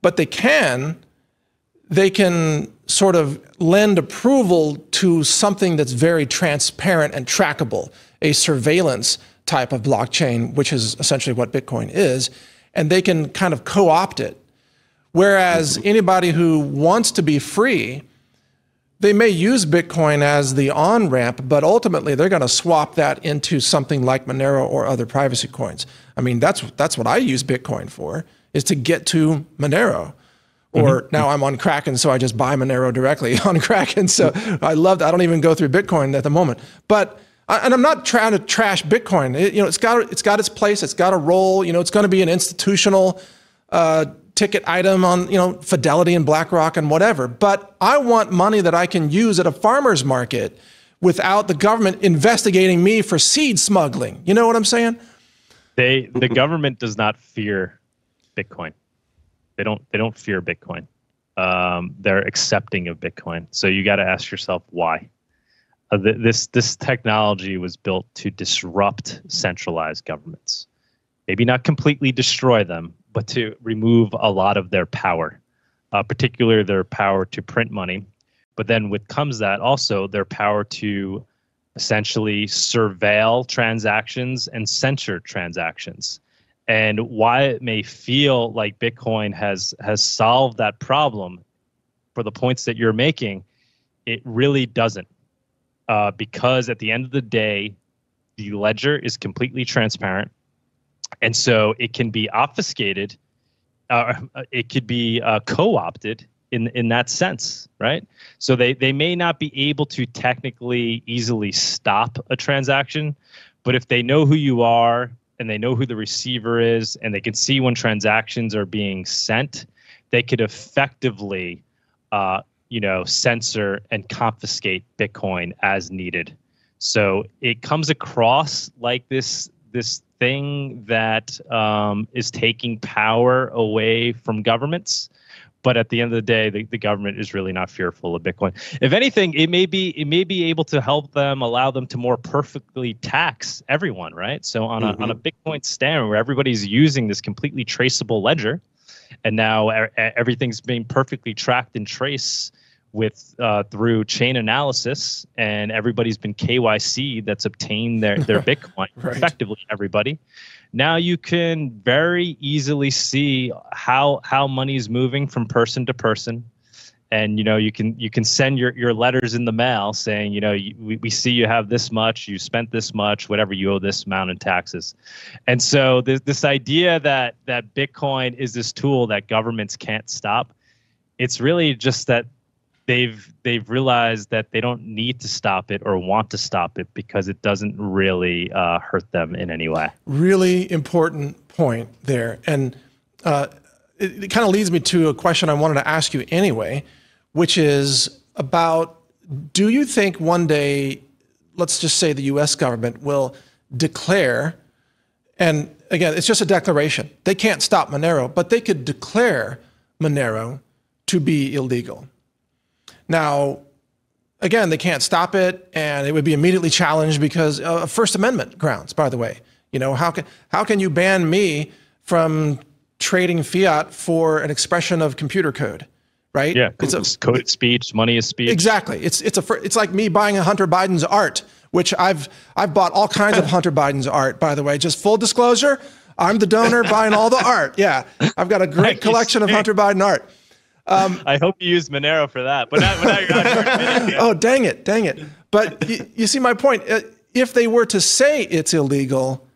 But they can sort of lend approval to something that's very transparent and trackable, a surveillance type of blockchain, which is essentially what Bitcoin is, and they can kind of co-opt it. Whereas anybody who wants to be free, they may use Bitcoin as the on-ramp, but ultimately they're going to swap that into something like Monero or other privacy coins. I mean, that's what I use Bitcoin for, is to get to Monero. Or now I'm on Kraken, so I just buy Monero directly on Kraken. So I don't even go through Bitcoin at the moment. But and I'm not trying to trash Bitcoin. It's got its place. It's got a role. It's going to be an institutional ticket item on Fidelity and BlackRock and whatever. But I want money that I can use at a farmer's market without the government investigating me for seed smuggling. You know what I'm saying? The government does not fear Bitcoin. They don't fear Bitcoin. They're accepting of Bitcoin. So you got to ask yourself why. This technology was built to disrupt centralized governments. Maybe not completely destroy them, but to remove a lot of their power, particularly their power to print money. But then with comes that also their power to essentially surveil transactions and censor transactions. And why it may feel like Bitcoin has solved that problem for the points that you're making, it really doesn't. Because at the end of the day, the ledger is completely transparent. And so it can be obfuscated. It could be co-opted in that sense, right? So they may not be able to technically easily stop a transaction, but if they know who you are, and they know who the receiver is, and they can see when transactions are being sent, they could effectively, censor and confiscate Bitcoin as needed. So it comes across like this thing that is taking power away from governments. But at the end of the day, the government is really not fearful of Bitcoin. If anything, it may be able to help them, allow them to more perfectly tax everyone, right? So on a Bitcoin standard where everybody's using this completely traceable ledger, and now everything's being perfectly tracked and traced with through chain analysis, and everybody's been KYC that's obtained their Bitcoin, right. Effectively everybody. Now you can very easily see how money is moving from person to person, and you can send your letters in the mail saying we see you have this much, you spent this much, whatever, you owe this amount in taxes. And so this idea that Bitcoin is this tool that governments can't stop, it's really just that they've realized that they don't need to stop it or want to stop it because it doesn't really hurt them in any way. Really important point there. And it kind of leads me to a question I wanted to ask you anyway, which is about, do you think one day, let's just say the US government will declare, and again, it's just a declaration. They can't stop Monero, but they could declare Monero to be illegal. Now, again, they can't stop it, and it would be immediately challenged because of First Amendment grounds, by the way. How can you ban me from trading fiat for an expression of computer code, right? Yeah, it's coded speech, money is speech. Exactly. It's like me buying a Hunter Biden's art, which I've bought all kinds of Hunter Biden's art, by the way. Just full disclosure, I'm the donor buying all the art. Yeah, I've got a great collection of Hunter Biden art. I hope you use Monero for that, but now you're not. Oh, dang it. But you see my point. If they were to say it's illegal,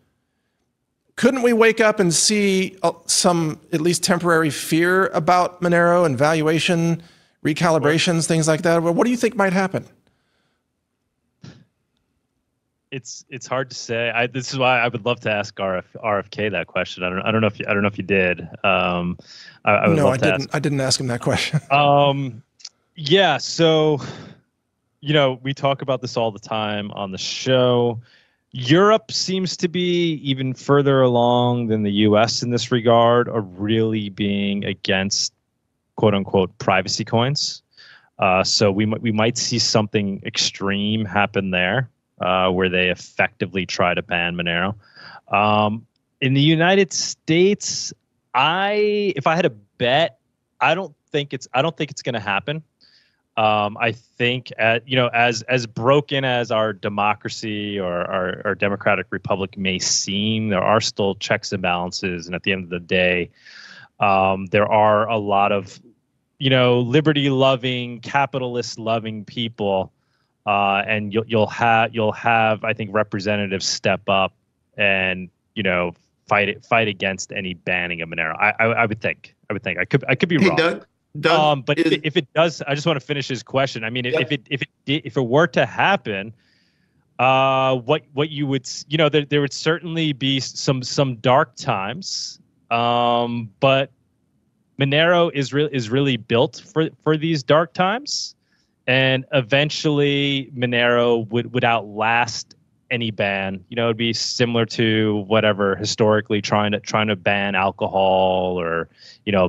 couldn't we wake up and see some at least temporary fear about Monero and valuation, recalibrations, things like that? What do you think might happen? It's hard to say. This is why I would love to ask RFK that question. I don't know if you did. I didn't ask him that question. Yeah. So, we talk about this all the time on the show. Europe seems to be even further along than the U.S. in this regard, of really being against "quote unquote" privacy coins. So we might see something extreme happen there, where they effectively try to ban Monero. In the United States, if I had to bet, I don't think it's going to happen. I think as broken as our democracy or our democratic republic may seem, there are still checks and balances, and at the end of the day, there are a lot of liberty-loving, capitalist-loving people, and you'll have I think representatives step up and fight against any banning of Monero. I would think. I could be wrong. Doug, but if it does, I just want to finish his question. I mean, if it were to happen, what you would there would certainly be some dark times, but Monero is really built for these dark times, and eventually Monero would outlast any ban. It'd be similar to whatever historically trying to ban alcohol, or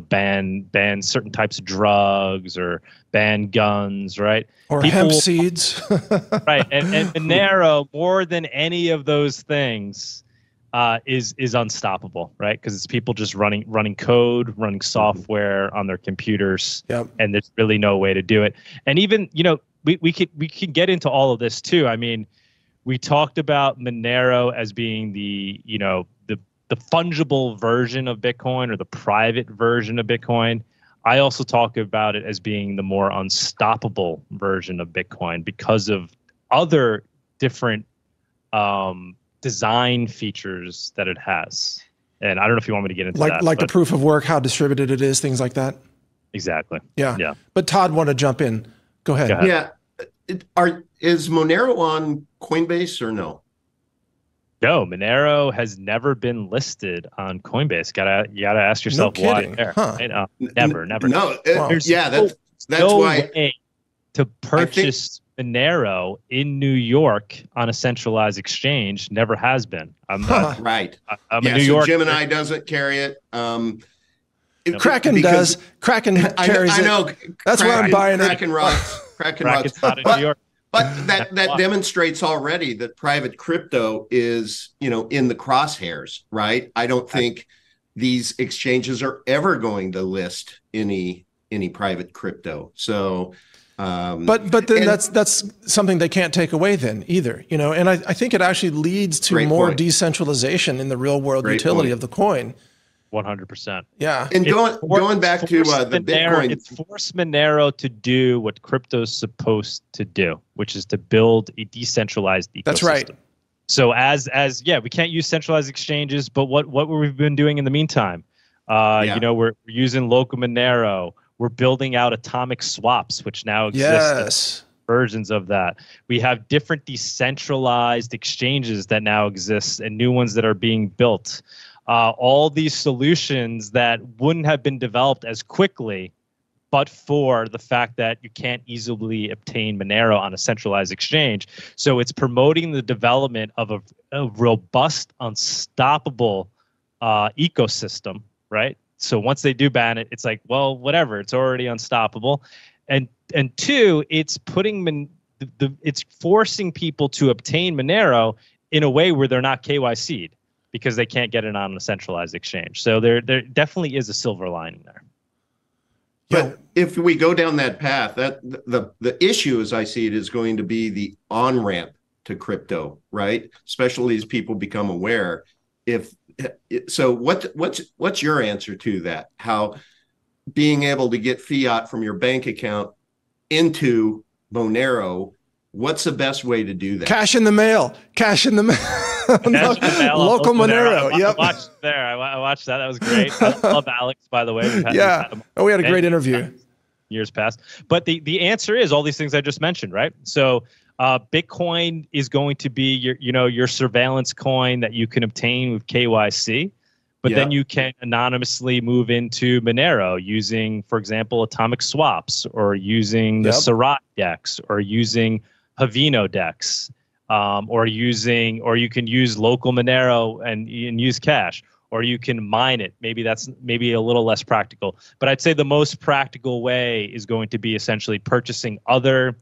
ban certain types of drugs, or ban guns, right? Or hemp seeds. Right. And Monero, more than any of those things, is unstoppable, right? Because it's people just running code, running software on their computers. Yep. And there's really no way to do it. And even, we can get into all of this too. I mean, we talked about Monero as being the fungible version of Bitcoin, or the private version of Bitcoin. I also talk about it as being the more unstoppable version of Bitcoin because of other different design features that it has. And I don't know if you want me to get into that. Like the proof of work, how distributed it is, things like that. Exactly. Yeah. But Todd wanted to jump in. Go ahead. Yeah. Is Monero on Coinbase or no? No, Monero has never been listed on Coinbase. You gotta ask yourself why. Huh. Right? Never. No. Wow. That's no why way to purchase Monero in New York on a centralized exchange. Never has been. Right. I'm a New York. Gemini doesn't carry it. Kraken does. Kraken carries it. I know. That's where I'm buying it. Kraken rocks. Kraken Kraken's rocks. not in New York. But that demonstrates already that private crypto is, in the crosshairs, right? I don't think these exchanges are ever going to list any private crypto. So, but then that's something they can't take away then either, And I think it actually leads to more decentralization in the real world utility of the coin. 100%. Yeah. And going back to the Bitcoin, it's forced Monero to do what crypto's supposed to do, which is to build a decentralized ecosystem. That's right. So we can't use centralized exchanges, but what we've been doing in the meantime, we're using local Monero. We're building out atomic swaps, which now exist. Yes. Versions of that. We have different decentralized exchanges that now exist, and new ones that are being built. All these solutions that wouldn't have been developed as quickly, but for the fact that you can't easily obtain Monero on a centralized exchange. So it's promoting the development of a robust, unstoppable ecosystem, right? So once they do ban it, it's like, well, whatever, it's already unstoppable. And two, it's it's forcing people to obtain Monero in a way where they're not KYC'd, because they can't get it on a centralized exchange. So there definitely is a silver lining there. But if we go down that path, that the issue, as I see it, is going to be the on-ramp to crypto, right? Especially as people become aware. If So what's your answer to that? How being able to get fiat from your bank account into Monero, what's the best way to do that? Cash in the mail. Cash in the mail. Local Monero. Yep. I watched there. I watched that. That was great. I love Alex, by the way. We had a great interview. Years past. But the answer is all these things I just mentioned, right? So Bitcoin is going to be your surveillance coin that you can obtain with KYC. But then you can anonymously move into Monero using, for example, atomic swaps, or using the Sarai DEX, or using Havino DEX, or you can use local Monero and use cash, or you can mine it. Maybe that's a little less practical. But I'd say the most practical way is going to be essentially purchasing other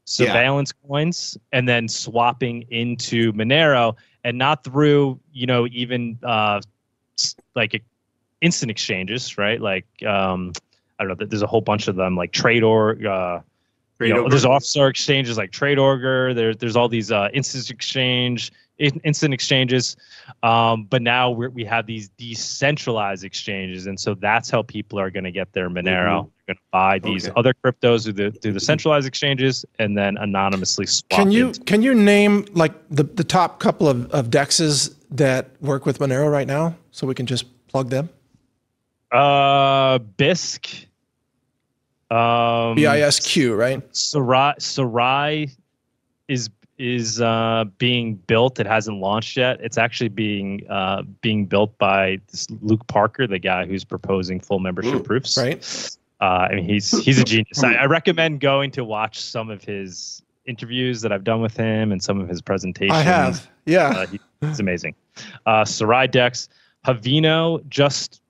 surveillance coins and then swapping into Monero, and not through even like instant exchanges, right? Like I don't know, there's a whole bunch of them, like TradeOrg. There's offshore exchanges like TradeOrg. There's all these instant exchanges, but now we have these decentralized exchanges, and so that's how people are going to get their Monero. They're going to buy these other cryptos through the centralized exchanges, and then anonymously swap. Can you name like the top couple of DEXs that work with Monero right now, so we can just plug them? BISC. BISQ, right? Sarai is being built. It hasn't launched yet. It's actually being built by this Luke Parker, the guy who's proposing full membership proofs. Right. I mean, he's a genius. I recommend going to watch some of his interviews that I've done with him and some of his presentations. I have. Yeah. He's amazing. Sarai DEX. Havino just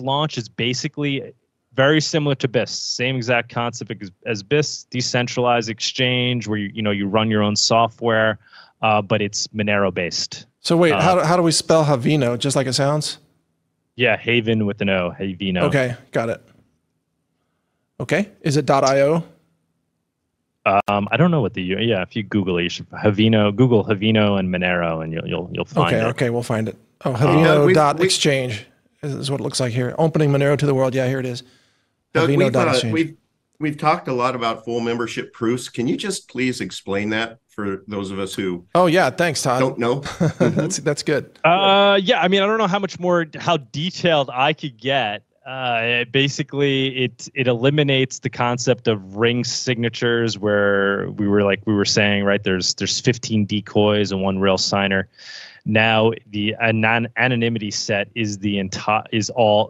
launched. Is basically very similar to BIS, same exact concept as BIS, decentralized exchange where you run your own software, but it's Monero based. So wait, how do we spell Havino? Just like it sounds? Yeah, Haven with an O, Havino. Okay, got it. Okay, is it .io? I don't know what if you Google it, you should Google Havino and Monero, and you'll find it. Okay, we'll find it. Oh, Havino.exchange is what it looks like here. Opening Monero to the world. Yeah, here it is. Doug, we've talked a lot about full membership proofs. Can you just please explain that for those of us who? Oh yeah, thanks, Todd. Don't know. That's good. Yeah, I mean, I don't know how detailed I could get. Basically, it eliminates the concept of ring signatures, where we were saying, right? There's 15 decoys and one real signer. Now the anonymity set is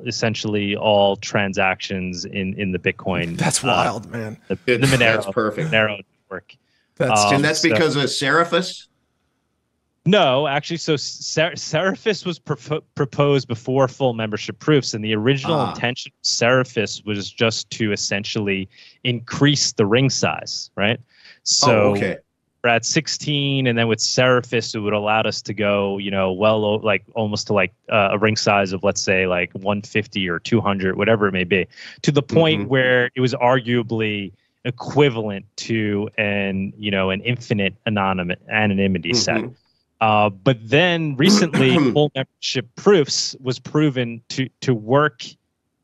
essentially all transactions in the Bitcoin. That's wild, man. The Monero, that's perfect. Monero network. And that's because of Seraphis? No, actually, so Seraphis was proposed before full membership proofs, and the original intention of Seraphis was just to essentially increase the ring size, right? So we're at 16, and then with Seraphis, it would allow us to go, almost to a ring size of, let's say, like 150 or 200, whatever it may be, to the point where it was arguably equivalent to an infinite anonymity set. But then recently, full membership proofs was proven to work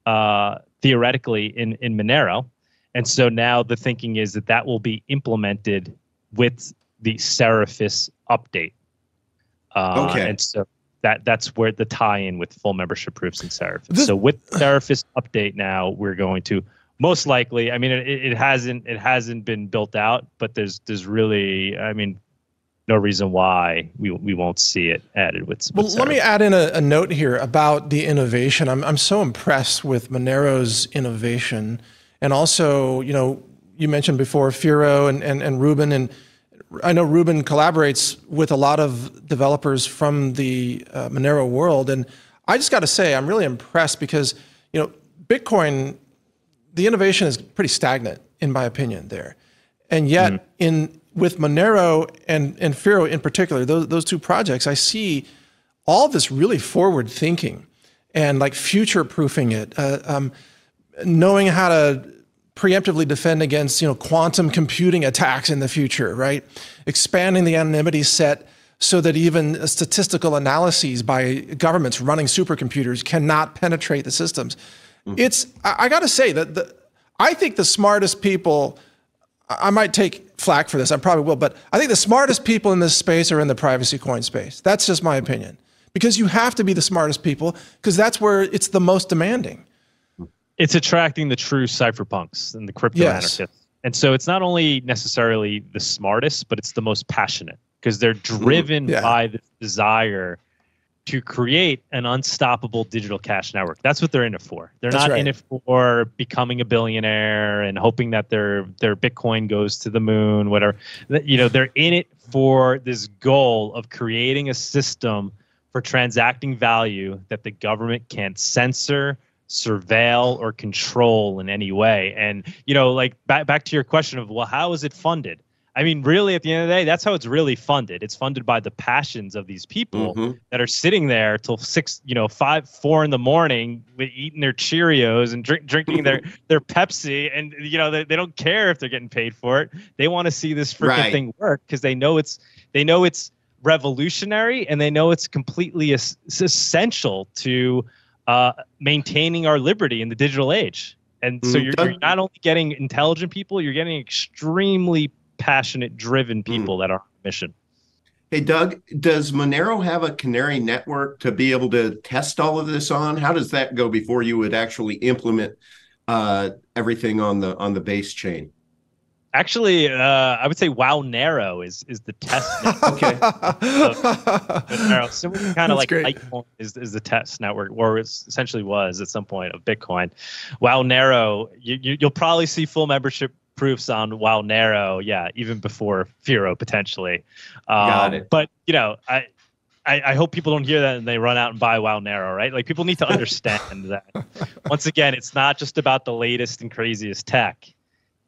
theoretically in Monero, and so now the thinking is that will be implemented with the Seraphis update. And so that's where the tie-in with full membership proofs and Seraphis. So with Seraphis update now, we're going to most likely. I mean, it hasn't been built out, but there's really, I mean, no reason why we won't see it added with Seraphis. Let me add in a note here about the innovation. I'm so impressed with Monero's innovation, and also, you mentioned before Firo and Ruben, and I know Ruben collaborates with a lot of developers from the Monero world, and I just got to say I'm really impressed because Bitcoin, the innovation is pretty stagnant in my opinion there, and yet with Monero and Firo in particular, those two projects, I see all this really forward thinking and like future proofing it, knowing how to preemptively defend against quantum computing attacks in the future, right? Expanding the anonymity set so that even statistical analyses by governments running supercomputers cannot penetrate the systems. I got to say that I think the smartest people, I might take flack for this, I probably will, but I think the smartest people in this space are in the privacy coin space. That's just my opinion. Because you have to be the smartest people, because that's where it's the most demanding. It's attracting the true cypherpunks and the crypto anarchists. And so it's not only necessarily the smartest, but it's the most passionate, because they're driven by the desire to create an unstoppable digital cash network. That's what they're in it for. They're not in it for becoming a billionaire and hoping that their Bitcoin goes to the moon, whatever. You know, they're in it for this goal of creating a system for transacting value that the government can't censor, surveil, or control in any way. And, you know, like back to your question of, well, how is it funded? I mean, really, at the end of the day, that's how it's really funded. It's funded by the passions of these people that are sitting there till 4 in the morning, eating their Cheerios and drinking their Pepsi, and you know they don't care if they're getting paid for it. They want to see this freaking thing work because they know it's revolutionary, and they know it's completely essential to maintaining our liberty in the digital age. And so you're not only getting intelligent people, you're getting extremely passionate, driven people that are on a mission. Hey, Doug, does Monero have a canary network to be able to test all of this on? How does that go before you would actually implement everything on the base chain? Actually, I would say Monero is the test network. Okay. Monero. So kind of like Litecoin is the test network, or it essentially was at some point of Bitcoin. Monero, you'll probably see full membership proofs on Monero, even before Firo potentially. Got it. But you know, I hope people don't hear that and they run out and buy Monero, right? Like, people need to understand that. Once again, it's not just about the latest and craziest tech.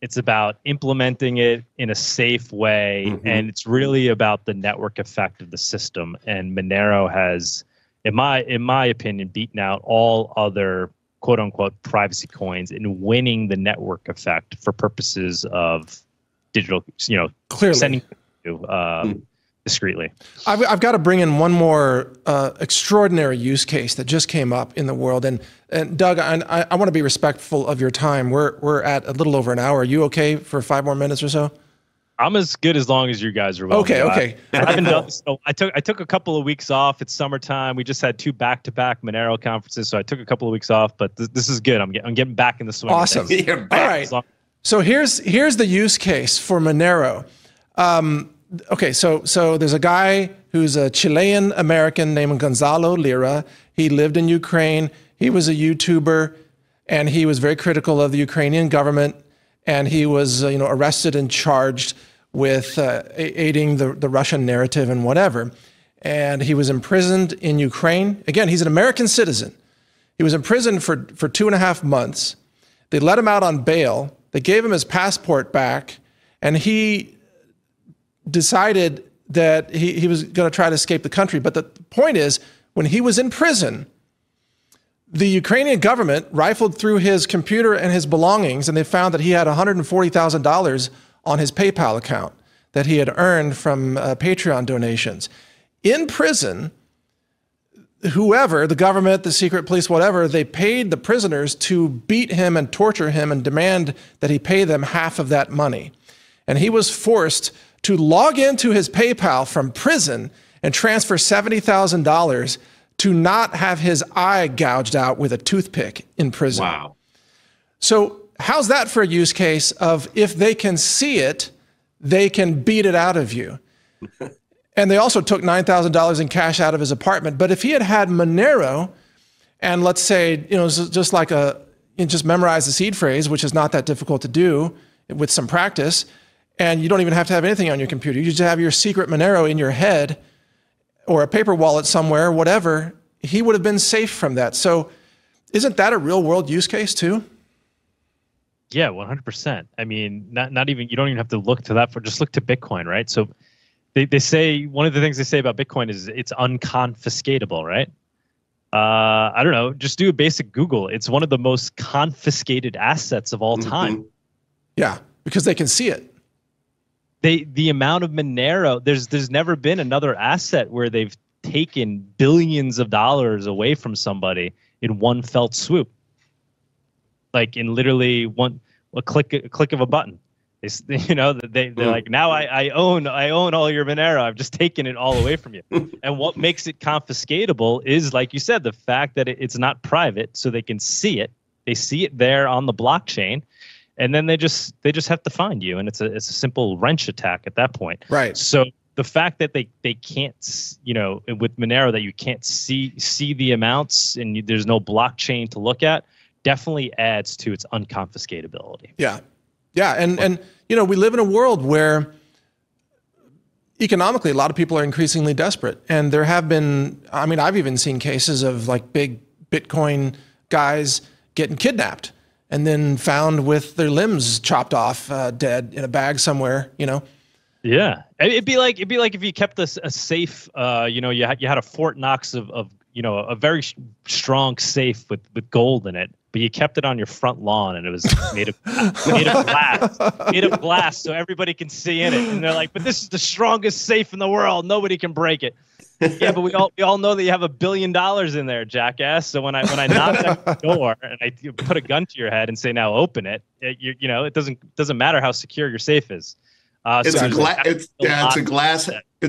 It's about implementing it in a safe way, and it's really about the network effect of the system. And Monero has, in my opinion, beaten out all other quote unquote privacy coins in winning the network effect for purposes of digital, clearly sending discreetly. I've got to bring in one more extraordinary use case that just came up in the world. And Doug, I want to be respectful of your time. We're at a little over an hour. Are you okay for 5 more minutes or so? I'm as good as long as you guys are. Okay. I haven't done so. I took a couple of weeks off. It's summertime. We just had 2 back-to-back Monero conferences, so I took a couple of weeks off. But this is good. I'm getting back in the swing. Awesome. All right. So here's the use case for Monero. Okay, so there's a guy who's a Chilean American named Gonzalo Lira. He lived in Ukraine. He was a YouTuber, and he was very critical of the Ukrainian government. And he was, arrested and charged with aiding the Russian narrative and whatever. And he was imprisoned in Ukraine. Again, he's an American citizen. He was imprisoned for 2.5 months. They let him out on bail. They gave him his passport back, and he decided that he was going to try to escape the country. But the point is, when he was in prison, the Ukrainian government rifled through his computer and his belongings, and they found that he had $140,000 on his PayPal account that he had earned from Patreon donations. In prison, whoever, the government, the secret police, whatever, they paid the prisoners to beat him and torture him and demand that he pay them half of that money. And he was forced to log into his PayPal from prison and transfer $70,000 to not have his eye gouged out with a toothpick in prison. Wow. So how's that for a use case of, if they can see it, they can beat it out of you? And they also took $9,000 in cash out of his apartment. But if he had had Monero, and let's say, just like just memorize the seed phrase, which is not that difficult to do with some practice, and you don't even have to have anything on your computer. You just have your secret Monero in your head, or a paper wallet somewhere, whatever, he would have been safe from that. So isn't that a real world use case too? Yeah, 100%. I mean, not even, you don't even have to look to that just look to Bitcoin, right? So they say, one of the things they say about Bitcoin is it's unconfiscatable, right? I don't know, just do a basic Google. It's one of the most confiscated assets of all time. Yeah, because they can see it. the amount of Monero, there's never been another asset where they've taken billions of dollars away from somebody in one felt swoop, like in literally a click of a button. They're like, now I own all your Monero. I've just taken it all away from you. And what makes it confiscatable is, like you said, the fact that it's not private, so they can see it. They see it there on the blockchain, and then they just have to find you, and it's a simple wrench attack at that point. Right. So the fact that they can't, with Monero, that you can't see the amounts and there's no blockchain to look at, definitely adds to its unconfiscatability. Yeah. Yeah, and we live in a world where economically a lot of people are increasingly desperate, and there have been, I've even seen cases of like big Bitcoin guys getting kidnapped and then found with their limbs chopped off, dead in a bag somewhere. Yeah, it'd be like if you kept a safe, you had a Fort Knox of a very strong safe with gold in it, but you kept it on your front lawn, and it was made of glass, so everybody can see in it. And they're like, "But this is the strongest safe in the world. Nobody can break it." Yeah, but we all know that you have $1 billion in there, jackass. So when I knock at the door and I put a gun to your head and say, "Now open it," it doesn't matter how secure your safe is. It's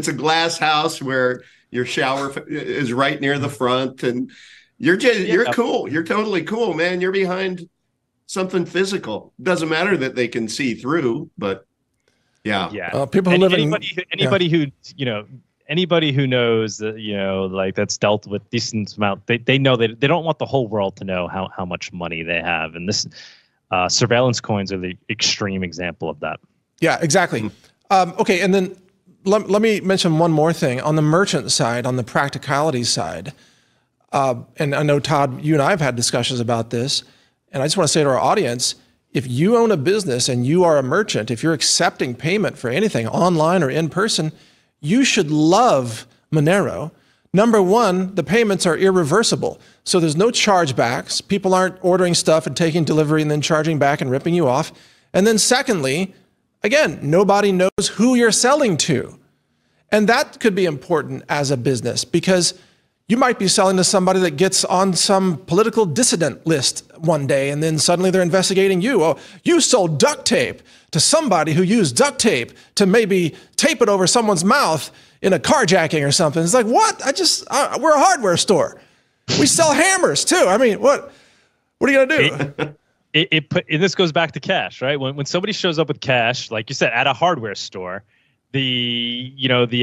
a glass house where your shower is right near the front, and you're cool. You're totally cool, man. You're behind something physical. Doesn't matter that they can see through, but yeah. People who live anybody who knows that, like that's dealt with decent amount, they know that they don't want the whole world to know how much money they have, and this surveillance coins are the extreme example of that. Yeah, exactly. Okay, and then let me mention one more thing. On the merchant side, on the practicality side, and I know, Todd, you and I have had discussions about this, and I just want to say to our audience, if you own a business and you are a merchant, if you're accepting payment for anything online or in person, you should love Monero. Number one, the payments are irreversible. So there's no chargebacks. People aren't ordering stuff and taking delivery and then charging back and ripping you off. And then secondly, again, nobody knows who you're selling to. And that could be important as a business, because you might be selling to somebody that gets on some political dissident list one day, and then suddenly they're investigating you. Oh, you sold duct tape to somebody who used duct tape to maybe tape it over someone's mouth in a carjacking or something. It's like, what? We're a hardware store. We sell hammers too. What are you gonna do? This goes back to cash, right? When somebody shows up with cash, like you said, at a hardware store, the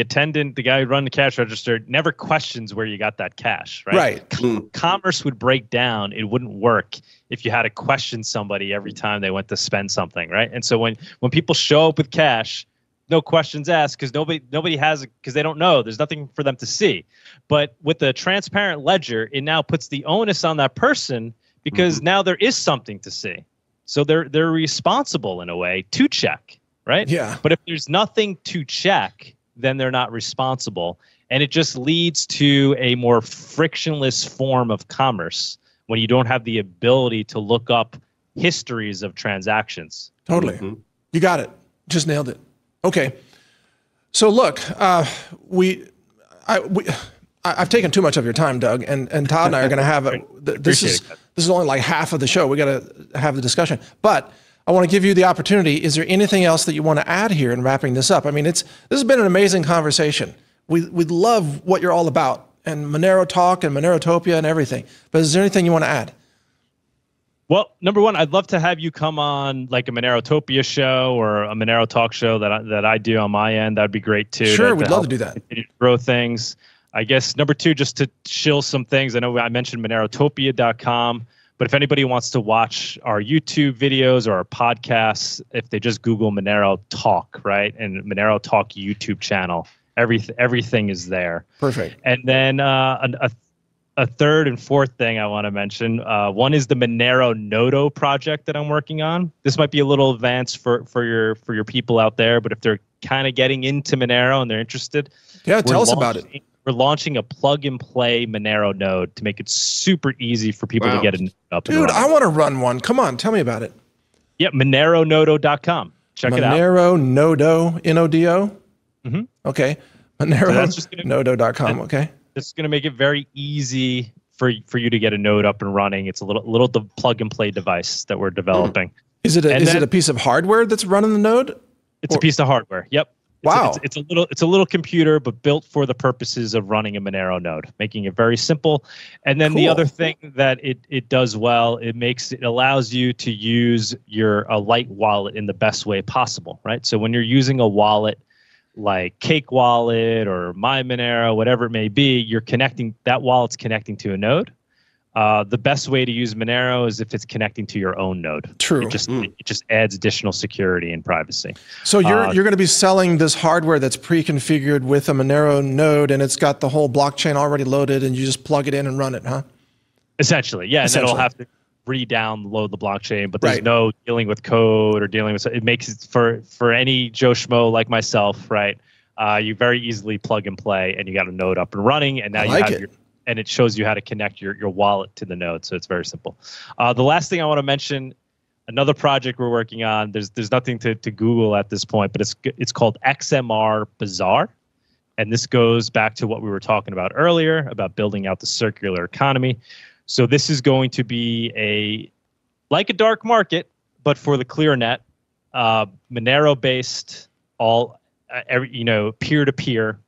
attendant, the guy who run the cash register, never questions where you got that cash, right? Right. Commerce would break down. It wouldn't work if you had to question somebody every time they went to spend something, right? And so when people show up with cash, no questions asked, because nobody has it, because they don't know. There's nothing for them to see. But with the transparent ledger, it now puts the onus on that person, because now there is something to see. So they're responsible in a way to check, right? Yeah. But if there's nothing to check, then they're not responsible. And it just leads to a more frictionless form of commerce when you don't have the ability to look up histories of transactions. Totally. You got it. Just nailed it. Okay. So look, I've taken too much of your time, Doug, and Todd and I are going to have this is only like half of the show. We got to have the discussion, but I want to give you the opportunity. Is there anything else that you want to add here in wrapping this up? This has been an amazing conversation. We love what you're all about, and Monero Talk and Monerotopia and everything. But is there anything you want to add? Well, number one, I'd love to have you come on like a Monerotopia show or a Monero Talk show that I do on my end. That'd be great too. Sure, we'd love to do that. Continue to grow things. I guess number two, just to shill some things. I know I mentioned MoneroTopia.com, but if anybody wants to watch our YouTube videos or our podcasts, if they just Google Monero Talk, right, and Monero Talk YouTube channel, everything is there. Perfect. And then a third and fourth thing I want to mention. One is the Monero Nodo project that I'm working on. This might be a little advanced for your people out there, but if they're kind of getting into Monero and they're interested, tell us about it. We're launching a plug-and-play Monero node to make it super easy for people to get it up. Dude, I want to run one. Come on, tell me about it. Yeah, MoneroNodo.com. Check it out. Monero Nodo, N-O-D-O? Mm-hmm. Okay. MoneroNodo.com, okay. This is going to make it very easy for you to get a node up and running. It's a little plug and play device that we're developing. Is it a piece of hardware that's running the node? It's a piece of hardware. Yep. Wow. It's a little computer, but built for the purposes of running a Monero node, making it very simple. And then the other thing that it does well, it allows you to use a light wallet in the best way possible, right? So when you're using a wallet like Cake Wallet or My Monero, whatever it may be, that wallet's connecting to a node. The best way to use Monero is if it's connecting to your own node. True. It just adds additional security and privacy. So you're going to be selling this hardware that's pre-configured with a Monero node, and it's got the whole blockchain already loaded, and you just plug it in and run it, huh? Essentially, yeah. And then it'll have to re-download the blockchain, but there's no dealing with code or dealing with. It makes it for any Joe Schmo like myself, right? You very easily plug and play, and you got a node up and running, and now you have and it shows you how to connect your wallet to the node. So it's very simple. The last thing I want to mention, another project we're working on. There's nothing to Google at this point, but it's called XMR Bazaar, and this goes back to what we were talking about earlier about building out the circular economy. So this is going to be like a dark market, but for the clear net, Monero based, peer-to-peer.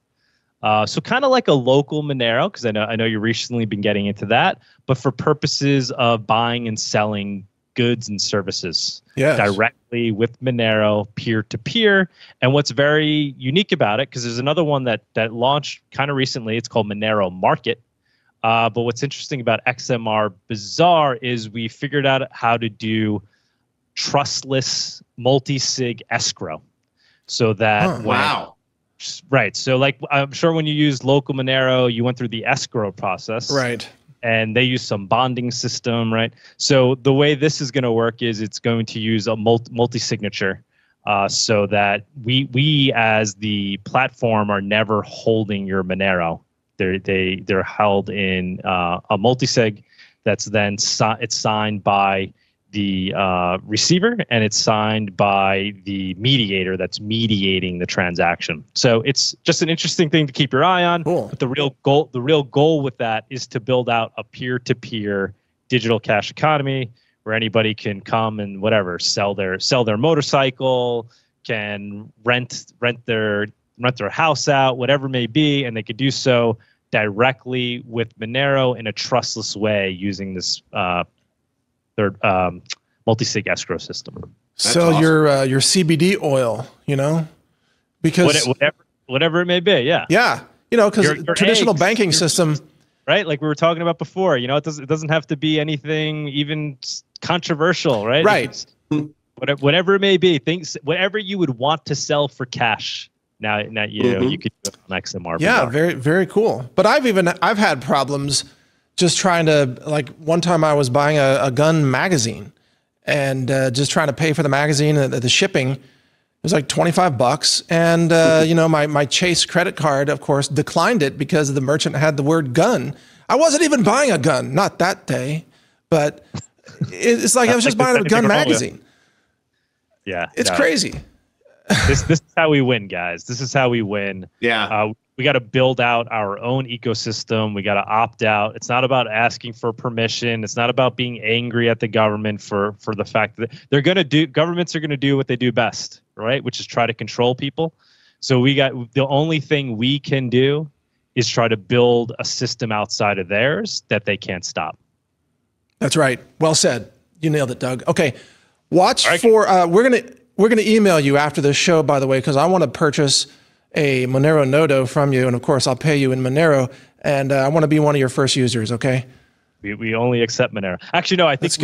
So kind of like a local Monero, because I know you've recently been getting into that, but for purposes of buying and selling goods and services directly with Monero peer-to-peer. And what's very unique about it, because there's another one that launched kind of recently, it's called Monero Market. But what's interesting about XMR Bazaar is we figured out how to do trustless multi-sig escrow. So that Right. So like I'm sure when you used local Monero, you went through the escrow process. Right. And they use some bonding system, right? So the way this is going to work is it's going to use a multi-signature so that we as the platform are never holding your Monero. They're held in a multi-sig that's then it's signed by the receiver, and it's signed by the mediator that's mediating the transaction. So it's just an interesting thing to keep your eye on. Cool. But the real goal with that is to build out a peer-to-peer digital cash economy where anybody can come and sell their motorcycle, can rent their house out, whatever it may be, and they could do so directly with Monero in a trustless way using this third multi-sig escrow system. So awesome. Your CBD oil, because whatever it may be, yeah, because traditional banking system, right? Like we were talking about before, it doesn't have to be anything even controversial, right? Right. Whatever it may be, whatever you would want to sell for cash. Now you could do it on XMR. Yeah, very very cool. But I've had problems just trying to, like, one time I was buying a gun magazine and just trying to pay for the magazine, the shipping. It was like $25. And, my Chase credit card, of course, declined it because the merchant had the word gun. I wasn't even buying a gun, not that day, but it's like I was just buying a gun magazine. Yeah. It's crazy. This is how we win, guys. This is how we win. Yeah. We got to build out our own ecosystem. We got to opt out. It's not about asking for permission. It's not about being angry at the government for the fact that governments are going to do what they do best, right? Which is try to control people. So the only thing we can do is try to build a system outside of theirs that they can't stop. That's right. Well said. You nailed it, Doug. Okay. Watch for, we're going to email you after this show, by the way, because I want to purchase a Monero Nodo from you, and of course I'll pay you in Monero, and I want to be one of your first users. Okay. We only accept Monero. Actually, no. I think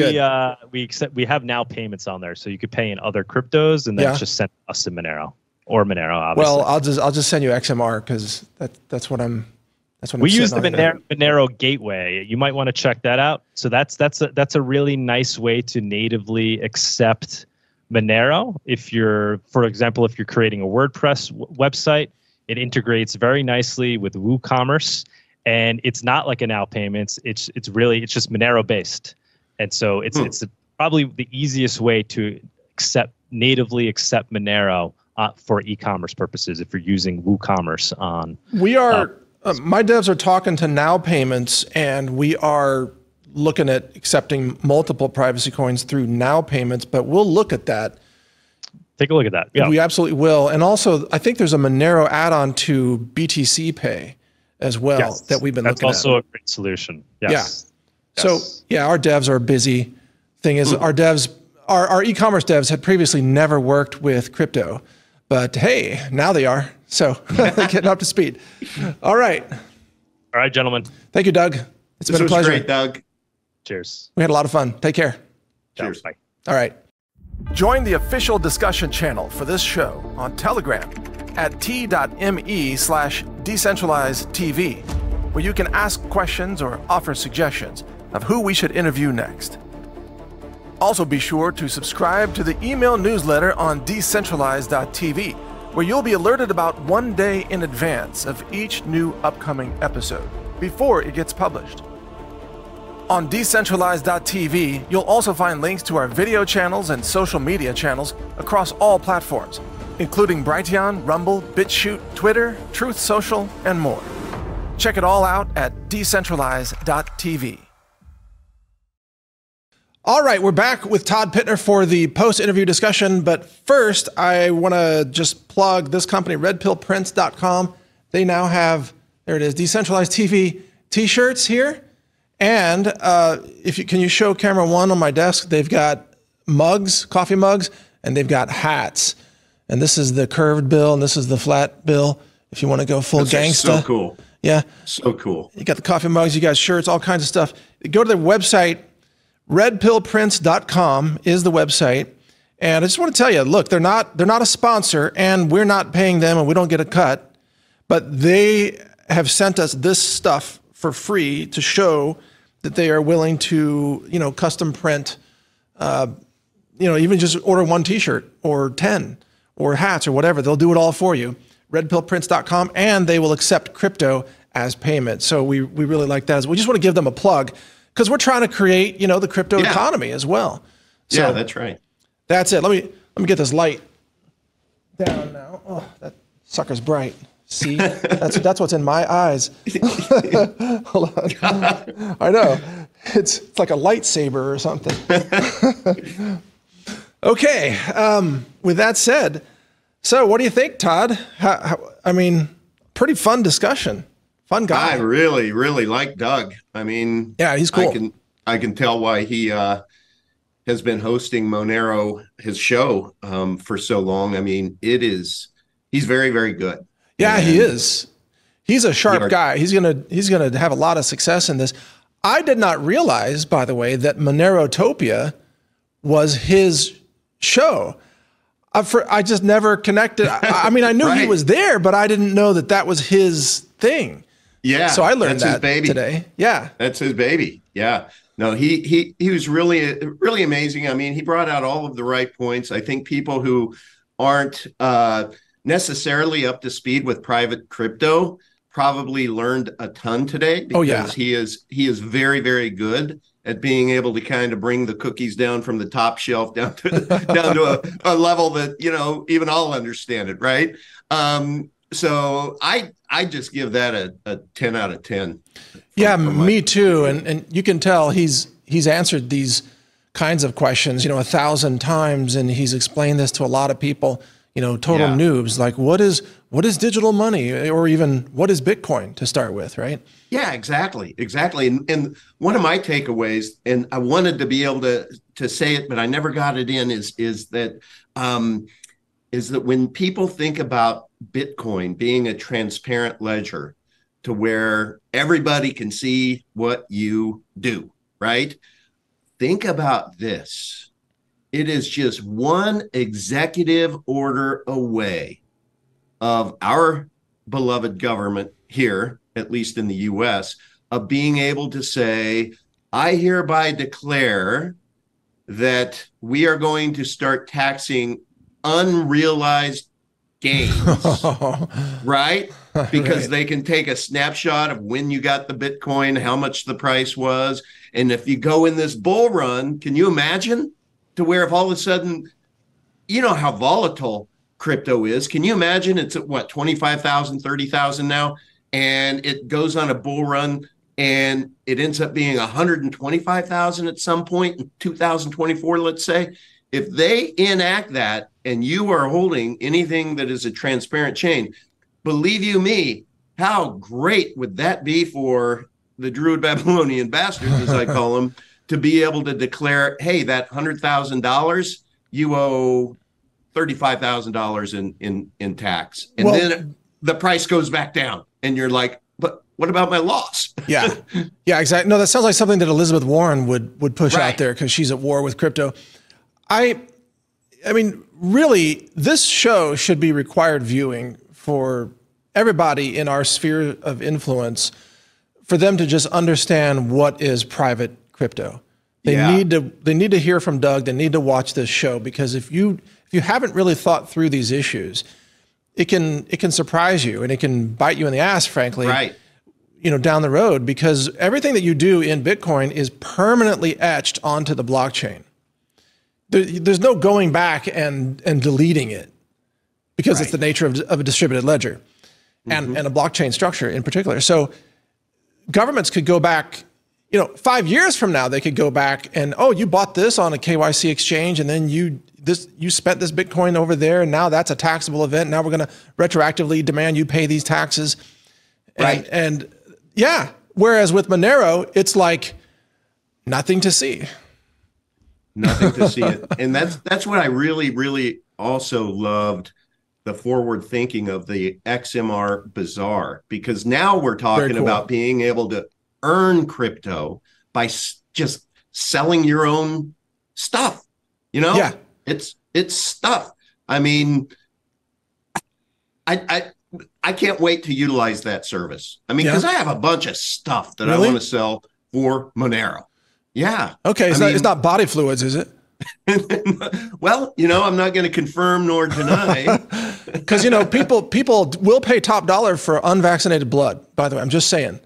we have now payments on there, so you could pay in other cryptos, and then just send us to Monero or Monero. Obviously. Well, I'll just send you XMR because that's what I'm. We use the Monero gateway. You might want to check that out. So that's a really nice way to natively accept Monero. For example, if you're creating a WordPress website, it integrates very nicely with WooCommerce, and it's not like a now payments. It's just Monero based, and so it's probably the easiest way to accept natively accept Monero for e-commerce purposes if you're using WooCommerce on. We are, my devs are talking to Now Payments, and we are looking at accepting multiple privacy coins through Now Payments, but we'll look at that. Take a look at that. Yeah, we absolutely will. And also, I think there's a Monero add-on to BTC Pay as well that we've been looking at. That's also a great solution. Yes. Yeah. So yeah, our devs are busy. Thing is, our devs, our e-commerce devs had previously never worked with crypto, but hey, now they are. So they're getting up to speed. All right. All right, gentlemen. Thank you, Doug. It's been a pleasure. Great, Doug. Cheers. We had a lot of fun. Take care. Cheers. Bye. All right. Join the official discussion channel for this show on Telegram at t.me/decentralizedtv, where you can ask questions or offer suggestions of who we should interview next. Also be sure to subscribe to the email newsletter on decentralized.tv, where you'll be alerted about 1 day in advance of each new upcoming episode before it gets published. On decentralized.tv, you'll also find links to our video channels and social media channels across all platforms, including Brighteon, Rumble, BitChute, Twitter, Truth Social, and more. Check it all out at decentralized.tv. All right, we're back with Todd Pittner for the post-interview discussion, but first I want to just plug this company, redpillprints.com. They now have, there it is, Decentralized TV t-shirts here. And can you show camera one on my desk? They've got mugs, coffee mugs, and they've got hats. And this is the curved bill, and this is the flat bill. If you want to go full gangsta. So cool. Yeah. So cool. You got the coffee mugs, you got shirts, all kinds of stuff. Go to their website, redpillprints.com is the website. And I just want to tell you, look, they're not a sponsor, and we're not paying them, and we don't get a cut. But they have sent us this stuff for free to show that they are willing to, custom print, even just order one t-shirt or 10 or hats or whatever. They'll do it all for you. Redpillprints.com, and they will accept crypto as payment. So we really like that. We just want to give them a plug because we're trying to create, the crypto economy as well. So yeah, that's right. That's it. Let me get this light down now. Oh, that sucker's bright. See, that's what's in my eyes. Hold on. I know. It's like a lightsaber or something. Okay. With that said, so what do you think, Todd? Pretty fun discussion. Fun guy. I really, really like Doug. Yeah, he's cool. I can tell why he has been hosting Monero, his show, for so long. He's very, very good. Yeah, he is. He's a sharp guy. He's gonna have a lot of success in this. I did not realize, by the way, that MoneroTopia was his show. I just never connected. I knew right. He was there, but I didn't know that was his thing. Yeah. So I learned that today. Yeah. That's his baby. Yeah. No, he was really, really amazing. He brought out all of the right points. I think people who aren't necessarily up to speed with private crypto probably learned a ton today because he is very, very good at being able to kind of bring the cookies down from the top shelf down to a level that even I'll understand it, right? So I just give that a 10 out of 10. Me too. And you can tell he's answered these kinds of questions 1,000 times, and he's explained this to a lot of people. Total noobs, like what is digital money, or even what is Bitcoin to start with, right? Yeah, exactly. And one of my takeaways, and I wanted to be able to say it, but I never got it in, is that when people think about Bitcoin being a transparent ledger to where everybody can see what you do, right? Think about this. It is just one executive order away of our beloved government here, at least in the US, of being able to say, I hereby declare that we are going to start taxing unrealized gains, right? Because they can take a snapshot of when you got the Bitcoin, how much the price was. And if you go in this bull run, can you imagine? To where if all of a sudden, you know how volatile crypto is. Can you imagine it's at what, 25,000, 30,000 now, and it goes on a bull run and it ends up being 125,000 at some point in 2024, let's say. If they enact that and you are holding anything that is a transparent chain, believe you me, how great would that be for the Druid Babylonian bastards, as I call them, to be able to declare, hey, that $100,000, you owe $35,000 in tax. And then the price goes back down and you're like, but what about my loss? Yeah, exactly. No, that sounds like something that Elizabeth Warren would push out there because she's at war with crypto. I mean, really, this show should be required viewing for everybody in our sphere of influence, for them to just understand what is private crypto. They need to hear from Doug. They need to watch this show, because if you haven't really thought through these issues, it can surprise you and it can bite you in the ass, frankly. Right. You know, down the road, because everything that you do in Bitcoin is permanently etched onto the blockchain. There's no going back and deleting it, because it's the nature of a distributed ledger and a blockchain structure in particular. So governments could go back, 5 years from now, they could go back and, oh, you bought this on a KYC exchange, and then you spent this Bitcoin over there, and now that's a taxable event. Now we're going to retroactively demand you pay these taxes. And yeah, whereas with Monero, it's like nothing to see. Nothing to see it. And that's what I really, really also loved, the forward thinking of the XMR Bazaar, because now we're talking about being able to earn crypto by just selling your own stuff. It's stuff. I mean, I can't wait to utilize that service. I mean, because I have a bunch of stuff that I want to sell for Monero. Yeah. Okay. It's not body fluids, is it? Well, I'm not going to confirm nor deny. Because, people will pay top dollar for unvaccinated blood, by the way. I'm just saying.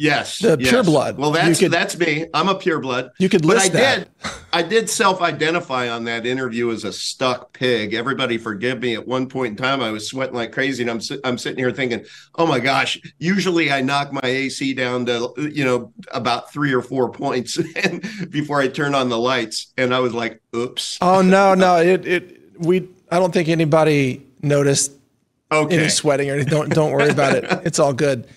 Yes. Pure blood. Well, that's me. I'm a pure blood. You could list that. I did self-identify on that interview as a stuck pig. Everybody forgive me. At one point in time, I was sweating like crazy, and I'm sitting here thinking, oh my gosh, usually I knock my AC down to, about 3 or 4 points before I turn on the lights. And I was like, oops. Oh, no. I don't think anybody noticed any sweating or anything. Don't worry about it. It's all good.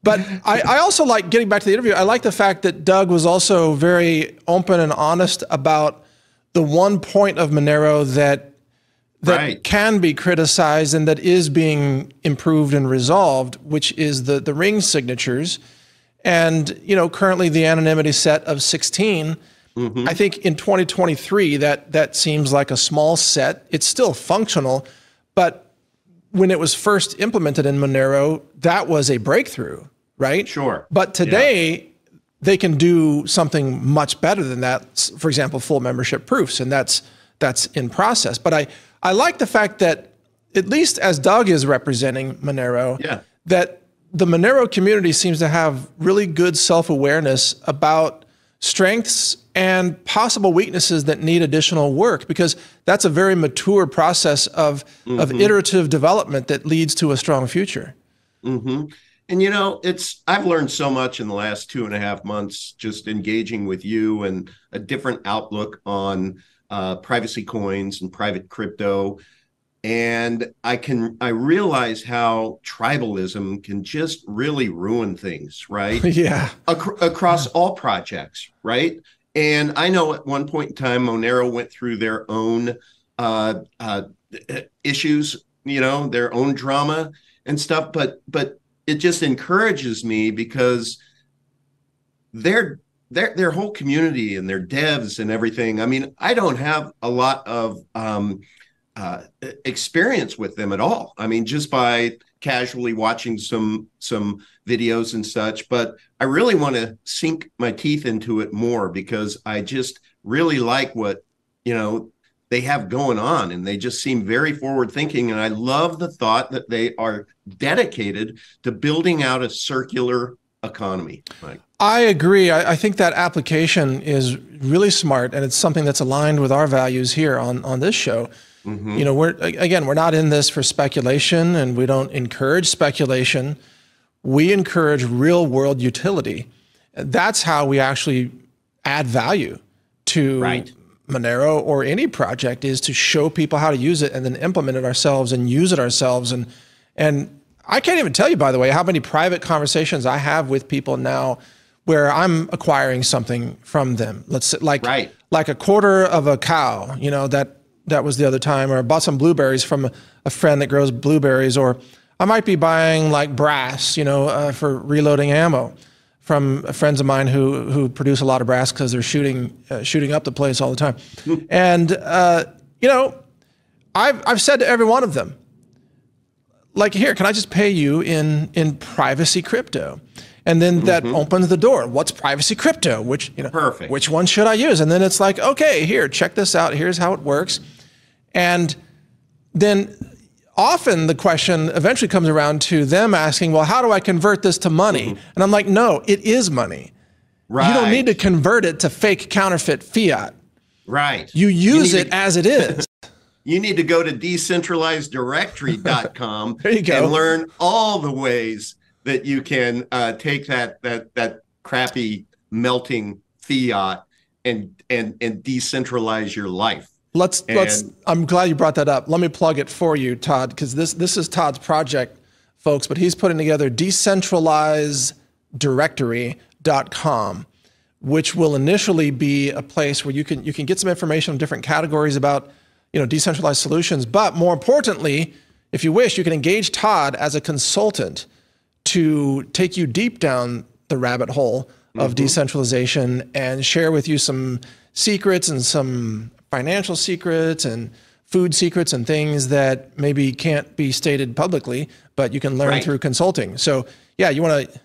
But I also like, getting back to the interview, I like the fact that Doug was also very open and honest about the one point of Monero that can be criticized and that is being improved and resolved, which is the ring signatures. And, currently the anonymity set of 16. I think in 2023, that seems like a small set. It's still functional, but when it was first implemented in Monero, that was a breakthrough. Right? Sure. But today, they can do something much better than that. For example, full membership proofs, and that's in process. But I like the fact that, at least as Doug is representing Monero, that the Monero community seems to have really good self-awareness about strengths and possible weaknesses that need additional work, because that's a very mature process of iterative development that leads to a strong future. And, I've learned so much in the last 2.5 months, just engaging with you, and a different outlook on privacy coins and private crypto. And I realize how tribalism can just really ruin things, right? Across all projects, right? And I know at one point in time, Monero went through their own issues, their own drama and stuff, but it just encourages me, because their whole community and their devs and everything. I mean, I don't have a lot of experience with them at all. I mean, just by casually watching some videos and such, but I really want to sink my teeth into it more, because I just really like what, they have going on, and they just seem very forward thinking. And I love the thought that they are dedicated to building out a circular economy. Mike. I agree. I think that application is really smart, and it's something that's aligned with our values here on this show. Mm-hmm. You know, we're not in this for speculation, and we don't encourage speculation. We encourage real world utility. That's how we actually add value to Monero or any project, is to show people how to use it and then implement it ourselves and use it ourselves. And I can't even tell you, by the way, how many private conversations I have with people now where I'm acquiring something from them. Let's say like a quarter of a cow, you know, that was the other time, or I bought some blueberries from a friend that grows blueberries, or I might be buying like brass, you know, for reloading ammo from friends of mine who produce a lot of brass because they're shooting up the place all the time. And, you know, I've said to every one of them, like, here, can I just pay you in privacy crypto? And then that opens the door. What's privacy crypto? Which, you know, perfect. Which one should I use? And then it's like, okay, here, check this out. Here's how it works. And then often the question eventually comes around to them asking, well, how do I convert this to money? And I'm like, no, it is money. You don't need to convert it to fake counterfeit fiat. You use it as it is. You need to go to decentralizeddirectory.com there you go. And learn all the ways that you can take that crappy melting fiat and decentralize your life. I'm glad you brought that up. Let me plug it for you, Todd, because this is Todd's project, folks, but he's putting together decentralizeddirectory.com, which will initially be a place where you can get some information on different categories about, you know, decentralized solutions. But more importantly, if you wish, you can engage Todd as a consultant to take you deep down the rabbit hole of decentralization and share with you some secrets and some financial secrets and food secrets and things that maybe can't be stated publicly, but you can learn through consulting. So yeah, you want to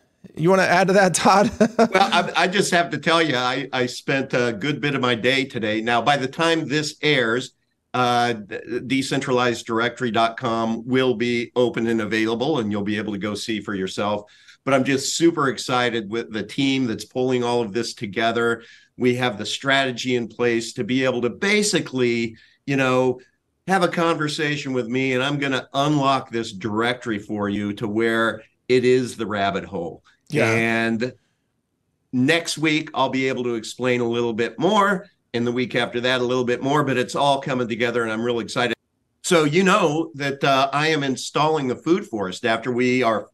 add to that, Todd? Well, I just have to tell you, I spent a good bit of my day today. Now, by the time this airs, decentralizeddirectory.com will be open and available, and you'll be able to go see for yourself. But I'm just super excited with the team that's pulling all of this together. We have the strategy in place to be able to basically, you know, have a conversation with me, and I'm going to unlock this directory for you to where it is the rabbit hole. And next week, I'll be able to explain a little bit more. And the week after that, a little bit more, but it's all coming together, and I'm real excited. So you know that I am installing the food forest after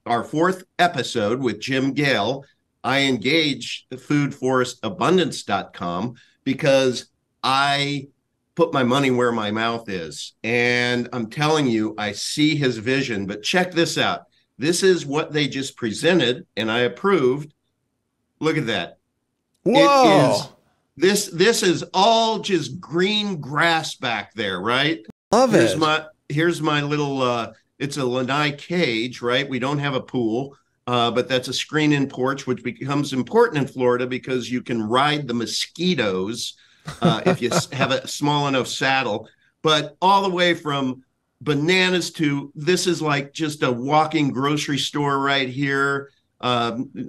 our fourth episode with Jim Gale. I engage the foodforestabundance.com because I put my money where my mouth is. And I'm telling you, I see his vision, but check this out. This is what they just presented, and I approved. Look at that. Whoa. This is all just green grass back there, right? Love it. Here's my little, it's a lanai cage, right? We don't have a pool, but that's a screen-in porch, which becomes important in Florida because you can ride the mosquitoes if you have a small enough saddle. But all the way from bananas to, this is like just a walking grocery store right here.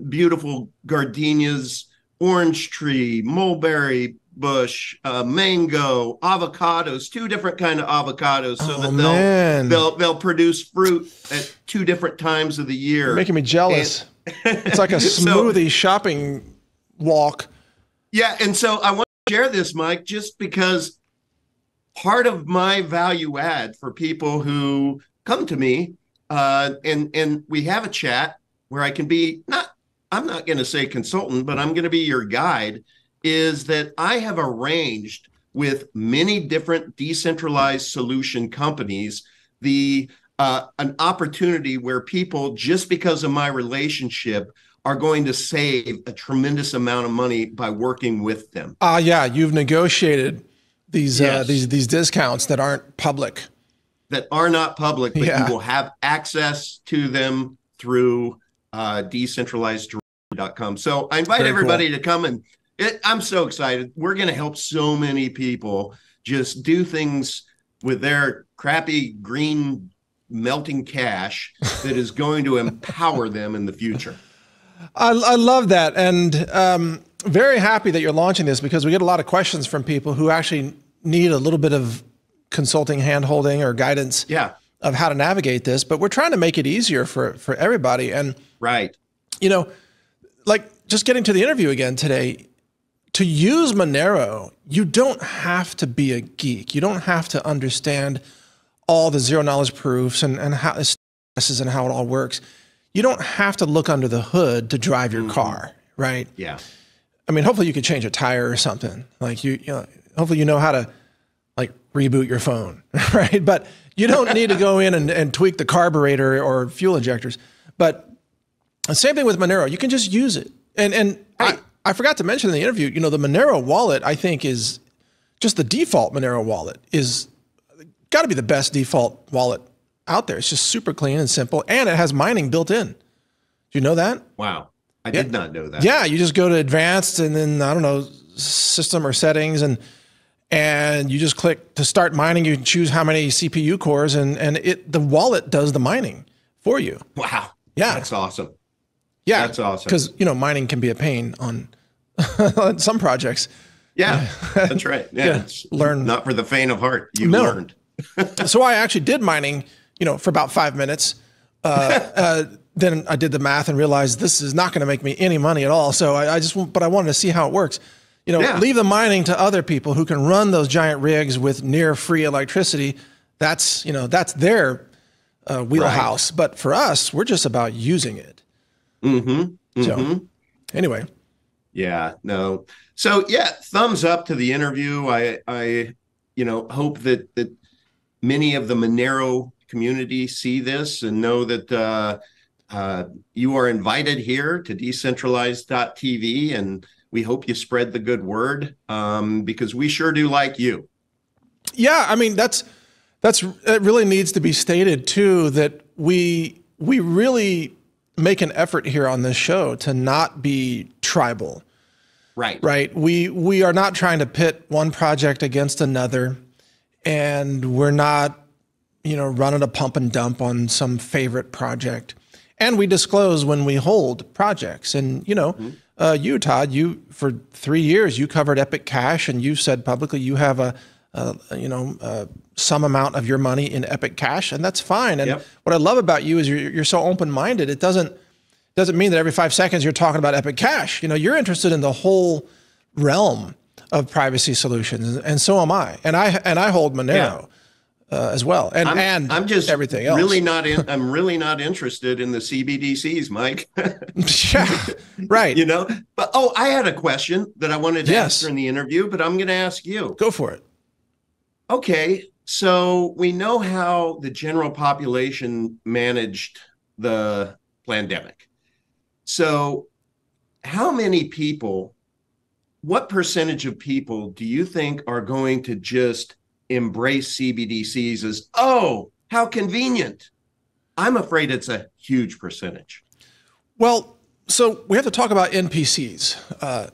Beautiful gardenias, orange tree, mulberry bush, mango, avocados, two different kind of avocados, so they'll produce fruit at two different times of the year. You're making me jealous. It's like a smoothie shopping walk. Yeah, and so I want to share this, Mike, just because part of my value add for people who come to me and we have a chat where I can be I'm not going to say consultant, but I'm going to be your guide, is that I have arranged with many different decentralized solution companies an opportunity where people, just because of my relationship, are going to save a tremendous amount of money by working with them. Yeah, you've negotiated these discounts that aren't public. That are not public, but you will have access to them through decentralizeddirectory.com. So I invite everybody to come, and I'm so excited. We're going to help so many people just do things with their crappy green melting cash that is going to empower them in the future. I love that. And very happy that you're launching this, because we get a lot of questions from people who actually need a little bit of consulting, hand-holding, or guidance of how to navigate this, but we're trying to make it easier for everybody. And like just getting to the interview again today, to use Monero, you don't have to be a geek. You don't have to understand all the zero knowledge proofs and how this is and how it all works. You don't have to look under the hood to drive your car, right? Yeah. I mean, hopefully you could change a tire or something. Like hopefully you know how to like reboot your phone, right? But you don't need to go in and tweak the carburetor or fuel injectors. But the same thing with Monero. You can just use it. And I forgot to mention in the interview, the Monero wallet, I think, is just the default Monero wallet is got to be the best default wallet out there. It's just super clean and simple, and it has mining built in. Do you know that? Wow. I did not know that. Yeah, you just go to advanced and then, I don't know, system or settings, and you just click to start mining. You can choose how many CPU cores, and the wallet does the mining for you. Wow. Yeah. That's awesome. Yeah. That's awesome. Because, mining can be a pain on some projects. Yeah, that's right. Yeah. Learn. Not for the faint of heart. You learned. So I actually did mining, for about 5 minutes. Then I did the math and realized this is not going to make me any money at all. So I wanted to see how it works. Leave the mining to other people who can run those giant rigs with near free electricity. That's their wheelhouse. Right. But for us, we're just about using it. So anyway. Yeah, no. So yeah, thumbs up to the interview. I hope that many of the Monero community see this and know that you are invited here to decentralized.tv, and we hope you spread the good word because we sure do like you. Yeah, I mean it really needs to be stated too that we really make an effort here on this show to not be tribal. Right. We are not trying to pit one project against another, and we're not, running a pump and dump on some favorite project. And we disclose when we hold projects. And, you, Todd, for 3 years, you covered Epic Cash, and you said publicly you have some amount of your money in Epic Cash, and that's fine. And what I love about you is you're so open-minded. It doesn't mean that every 5 seconds you're talking about Epic Cash. You're interested in the whole realm of privacy solutions, and so am I. And I hold Monero as well, and I'm just everything else. I'm really not interested in the CBDCs, Mike. Yeah, right. But I had a question that I wanted to answer in the interview, but I'm going to ask you. Go for it. Okay, so we know how the general population managed the pandemic. So what percentage of people do you think are going to just embrace CBDCs as, oh, how convenient? I'm afraid it's a huge percentage. Well, so we have to talk about NPCs,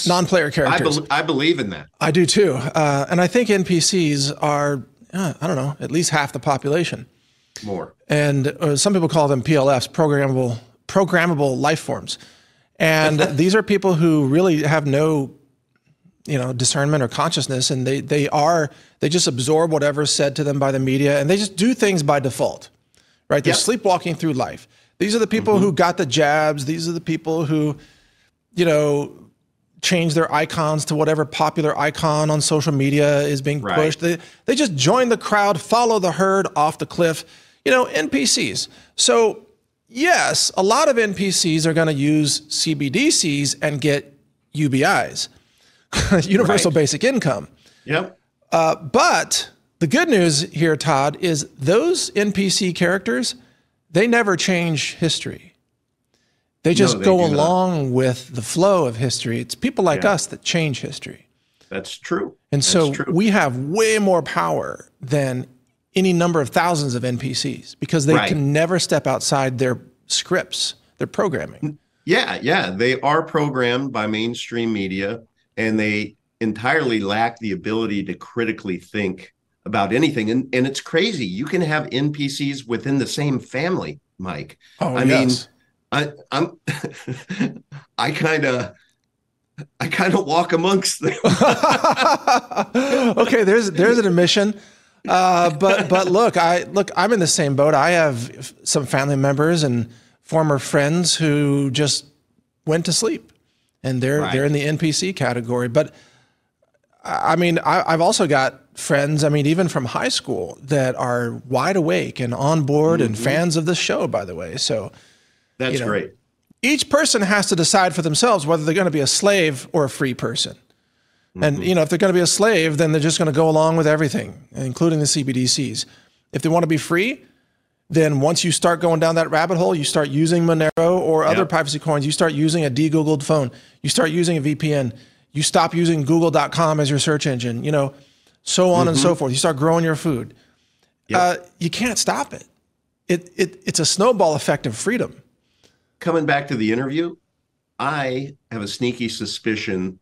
non-player characters. I believe in that. I do too. And I think NPCs are, I don't know, at least half the population. More. And some people call them PLFs, programmable life forms. And these are people who really have no, discernment or consciousness, and they just absorb whatever's said to them by the media, and they just do things by default, right? They're sleepwalking through life. These are the people who got the jabs. These are the people who, change their icons to whatever popular icon on social media is being pushed. They just join the crowd, follow the herd off the cliff, NPCs. So yes, a lot of NPCs are going to use CBDCs and get UBIs, Universal Basic Income. Yep. But the good news here, Todd, is those NPC characters, they never change history. They just go along with the flow of history. It's people like us that change history. That's true. And so we have way more power than any number of thousands of NPCs because they can never step outside their scripts, their programming. Yeah. They are programmed by mainstream media, and they entirely lack the ability to critically think about anything. And it's crazy. You can have NPCs within the same family, Mike. Oh, I mean, I kind of walk amongst them. Okay, there's an admission. But look, I'm in the same boat. I have some family members and former friends who just went to sleep, and they're in the NPC category. But I mean, I've also got friends, I mean, even from high school, that are wide awake and on board and fans of the show, by the way. So that's great. Each person has to decide for themselves whether they're going to be a slave or a free person. And, if they're going to be a slave, then they're just going to go along with everything, including the CBDCs. If they want to be free, then once you start going down that rabbit hole, you start using Monero or other privacy coins, you start using a de-Googled phone, you start using a VPN, you stop using Google.com as your search engine, so on and so forth. You start growing your food. You can't stop it. It's a snowball effect of freedom. Coming back to the interview, I have a sneaky suspicion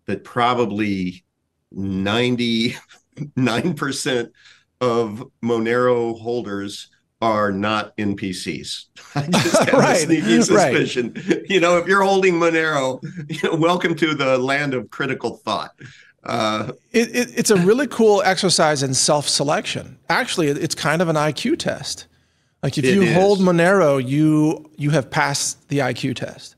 that probably 99% of Monero holders are not NPCs. I just have a sneaky suspicion. If you're holding Monero, welcome to the land of critical thought. It's a really cool exercise in self-selection. Actually, it's kind of an IQ test. Like if you hold Monero, you have passed the IQ test.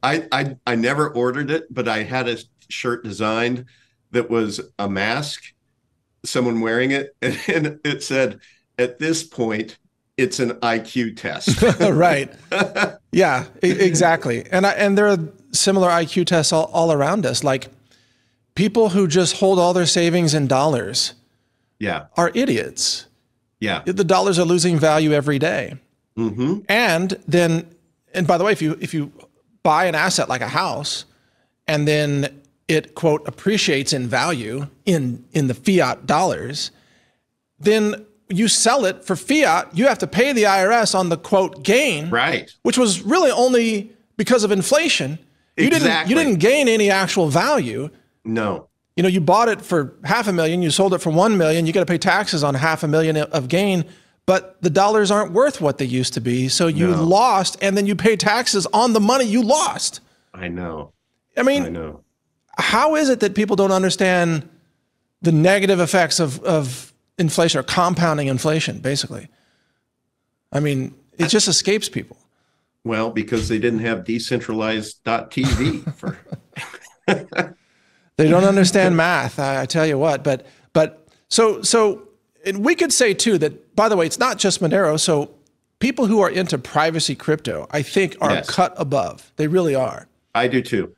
I never ordered it, but I had a shirt designed that was a mask, someone wearing it, and it said, at this point, it's an IQ test. Right. Yeah, exactly. And there are similar IQ tests all around us. Like people who just hold all their savings in dollars are idiots. Yeah. The dollars are losing value every day. And by the way, if you buy an asset like a house and then it, quote, appreciates in value in the fiat dollars, then you sell it for fiat, you have to pay the IRS on the, quote, gain, which was really only because of inflation. You didn't gain any actual value. No. You bought it for $500,000, you sold it for $1 million, you got to pay taxes on $500,000 of gain. But the dollars aren't worth what they used to be. So you lost, and then you pay taxes on the money you lost. I know. I mean, how is it that people don't understand the negative effects of inflation or compounding inflation, basically? I mean, it just escapes people. Well, because they didn't have decentralized.tv for. They don't understand math, I tell you what. But so and we could say too that, by the way, it's not just Monero. So people who are into privacy crypto, I think, are cut above. They really are. I do too.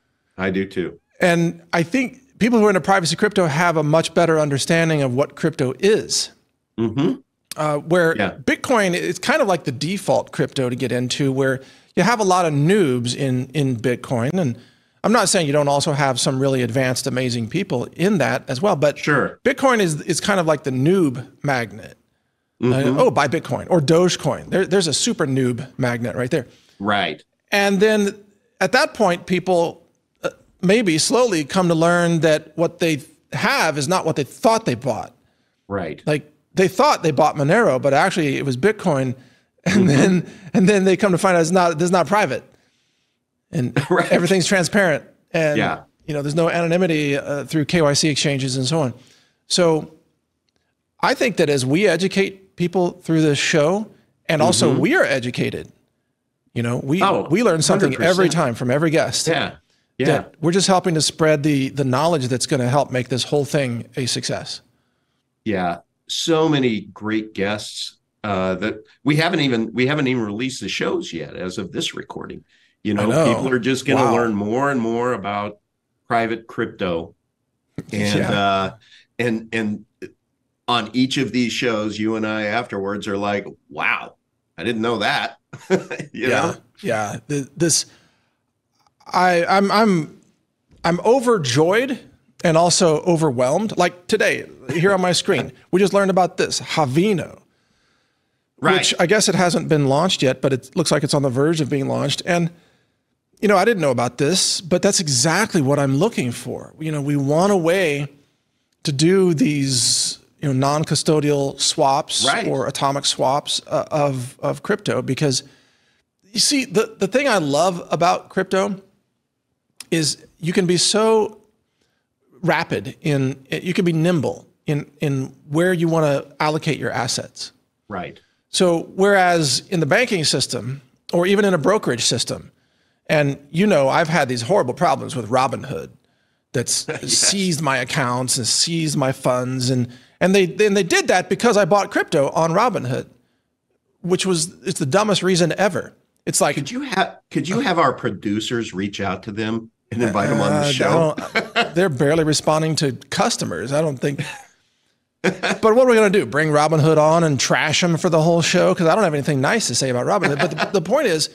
And I think people who are into privacy crypto have a much better understanding of what crypto is. Where Bitcoin is kind of like the default crypto to get into, where you have a lot of noobs in Bitcoin. And I'm not saying you don't also have some really advanced, amazing people in that as well, but Bitcoin is kind of like the noob magnet. Buy Bitcoin or Dogecoin. There's a super noob magnet right there. Right. And then at that point, people maybe slowly come to learn that what they have is not what they thought they bought. Right. Like they thought they bought Monero, but actually it was Bitcoin. And then they come to find out this is not private. And everything's transparent, and there's no anonymity through KYC exchanges and so on. So I think that as we educate people through this show, and also we are educated, we learn something 100%. Every time from every guest. Yeah. That we're just helping to spread the knowledge that's going to help make this whole thing a success. Yeah, so many great guests that we haven't even released the shows yet as of this recording. People are just going to learn more and more about private crypto, and and on each of these shows, you and I afterwards are like, "Wow, I didn't know that." I'm overjoyed and also overwhelmed. Like today, here on my screen, we just learned about this Havino, which I guess it hasn't been launched yet, but it looks like it's on the verge of being launched. And I didn't know about this, but that's exactly what I'm looking for. We want a way to do these, non-custodial swaps or atomic swaps of crypto, because you see, the thing I love about crypto is you can be so rapid you can be nimble in where you want to allocate your assets. Right. So whereas in the banking system or even in a brokerage system, and I've had these horrible problems with Robinhood that's Yes. seized my accounts and seized my funds, and they did that because I bought crypto on Robinhood, it's the dumbest reason ever. It's like, could you have our producers reach out to them and invite them on the show? They're barely responding to customers. I don't think. But what are we going to do? Bring Robinhood on and trash them for the whole show? Because I don't have anything nice to say about Robinhood. But the point is,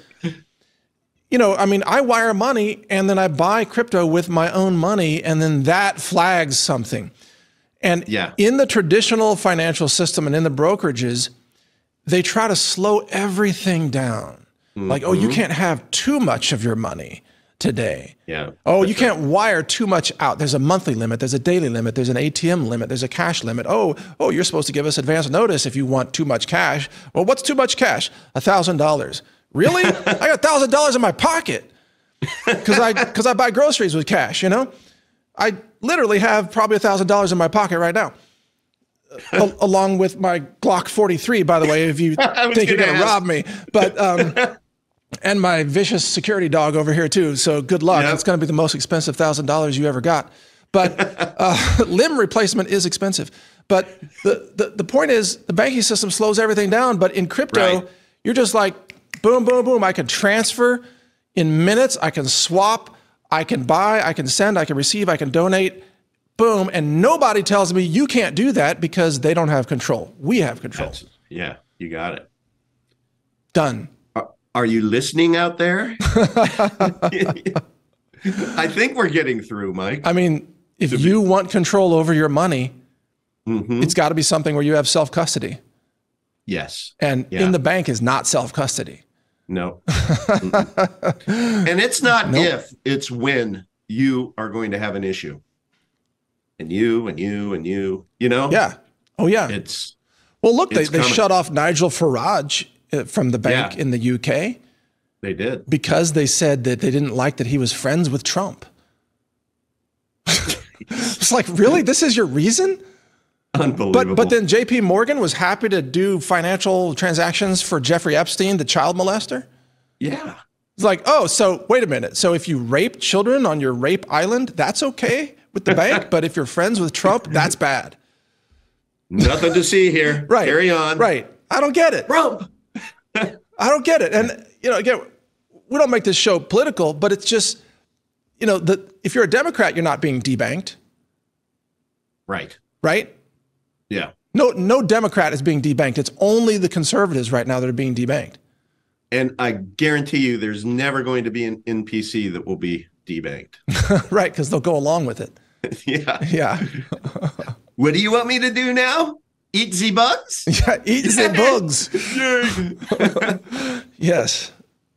I wire money and then I buy crypto with my own money, and then that flags something. And in the traditional financial system and in the brokerages, they try to slow everything down. Like, oh, you can't have too much of your money today. Yeah. Oh, you can't wire too much out. There's a monthly limit. There's a daily limit. There's an ATM limit. There's a cash limit. Oh, you're supposed to give us advance notice if you want too much cash. Well, what's too much cash? $1,000. Really? I got $1,000 in my pocket because I buy groceries with cash. I literally have probably $1,000 in my pocket right now. Along with my Glock 43, by the way, if you think you're going to rob me. But and my vicious security dog over here too. So good luck. It's going to be the most expensive $1,000 you ever got. But limb replacement is expensive. But the point is, the banking system slows everything down. But in crypto, you're just like, boom, boom, boom. I can transfer in minutes. I can swap. I can buy. I can send. I can receive. I can donate. Boom. And nobody tells me you can't do that because they don't have control. We have control. You got it. Done. Are you listening out there? I think we're getting through, Mike. I mean, if you want control over your money, it's got to be something where you have self-custody. Yes. And in the bank is not self-custody. No. And it's not if, it's when you are going to have an issue. And you. Yeah. Oh, yeah. Well, look, they shut off Nigel Farage from the bank in the UK. They did. Because they said that they didn't like that he was friends with Trump. It's like, really? This is your reason? Unbelievable. But then JP Morgan was happy to do financial transactions for Jeffrey Epstein, the child molester? Yeah. It's like, oh, so wait a minute. So if you rape children on your rape island, that's okay with the bank? But if you're friends with Trump, that's bad. Nothing to see here. Right. Carry on. Right. I don't get it. Trump. I don't get it. And, again, we don't make this show political, but it's just, if you're a Democrat, you're not being debanked. Right. Right? Yeah. No Democrat is being debanked. It's only the conservatives right now that are being debanked. And I guarantee you there's never going to be an NPC that will be debanked. Right, because they'll go along with it. Yeah. What do you want me to do now? Eat the bugs? Yeah, eat the bugs. Yes.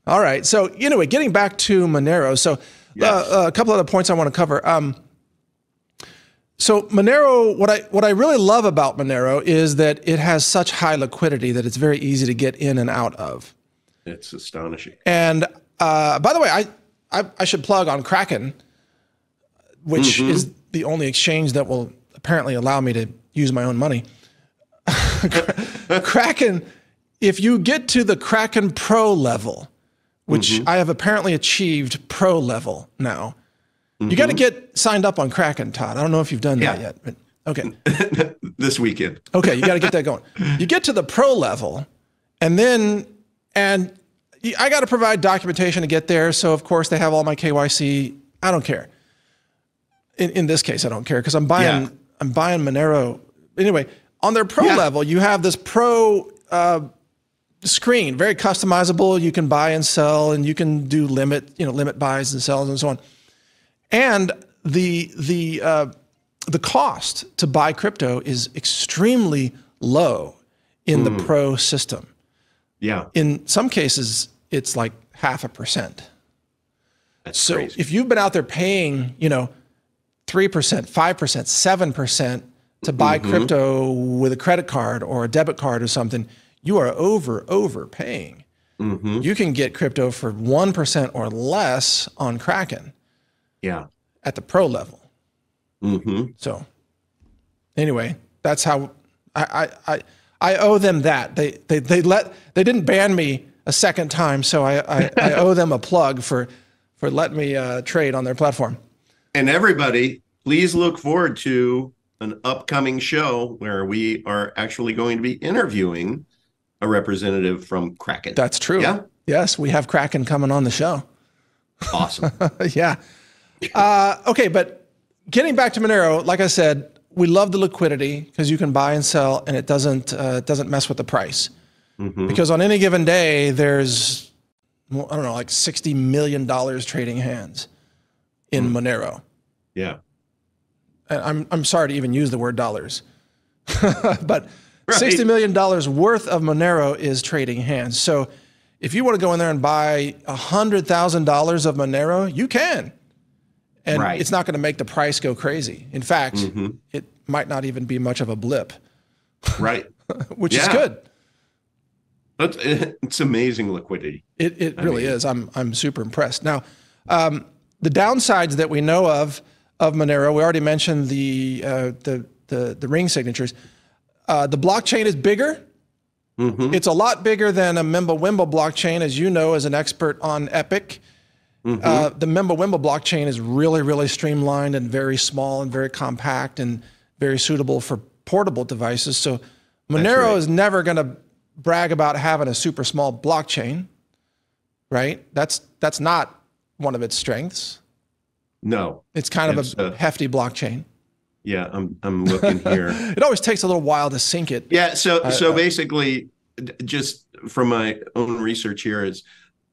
All right. So anyway, getting back to Monero. So a couple other points I want to cover. So Monero, what I really love about Monero is that it has such high liquidity that it's very easy to get in and out of. It's astonishing. And by the way, I should plug on Kraken, which is the only exchange that will apparently allow me to use my own money. Kraken, if you get to the Kraken Pro level, which I have apparently achieved Pro level now, you got to get signed up on Kraken, Todd. I don't know if you've done that yet. But okay. This weekend. Okay, you got to get that going. You get to the Pro level, and I got to provide documentation to get there. So, of course, they have all my KYC. I don't care. In this case, I don't care because I'm buying Monero. Anyway, on their Pro level, you have this Pro screen, very customizable. You can buy and sell, and you can do limit buys and sells and so on. And the cost to buy crypto is extremely low in the Pro system. Yeah. In some cases, it's like 0.5%. That's crazy. If you've been out there paying, 3%, 5%, 7% to buy crypto with a credit card or a debit card or something, you are overpaying. You can get crypto for 1% or less on Kraken. Yeah. At the Pro level. So anyway, That's how I owe them that. They didn't ban me a second time, so I owe them a plug for letting me trade on their platform. And everybody, please look forward to an upcoming show where we are actually going to be interviewing a representative from Kraken. That's true. Yeah. Yes, we have Kraken coming on the show. Awesome. Yeah. Okay, but getting back to Monero, like I said, we love the liquidity because you can buy and sell, and it doesn't mess with the price. Mm-hmm. Because on any given day, there's, I don't know, like $60 million trading hands in Monero. Yeah. And I'm sorry to even use the word dollars, but right. $60 million worth of Monero is trading hands. So if you want to go in there and buy $100,000 of Monero, you can. And right. It's not going to make the price go crazy. In fact, it might not even be much of a blip. Right. Which is good. It's amazing liquidity. It really is. I'm super impressed. Now, the downsides that we know of Monero, we already mentioned the ring signatures. The blockchain is bigger. It's a lot bigger than a Mimblewimble blockchain, as you know, as an expert on Epic. The Mimblewimble blockchain is really, really streamlined and very small and very compact and very suitable for portable devices. So Monero is never going to brag about having a super small blockchain, right? That's not one of its strengths. No. It's kind of a hefty blockchain. Yeah, I'm looking here. It always takes a little while to sync it. Yeah, so basically, just from my own research here is,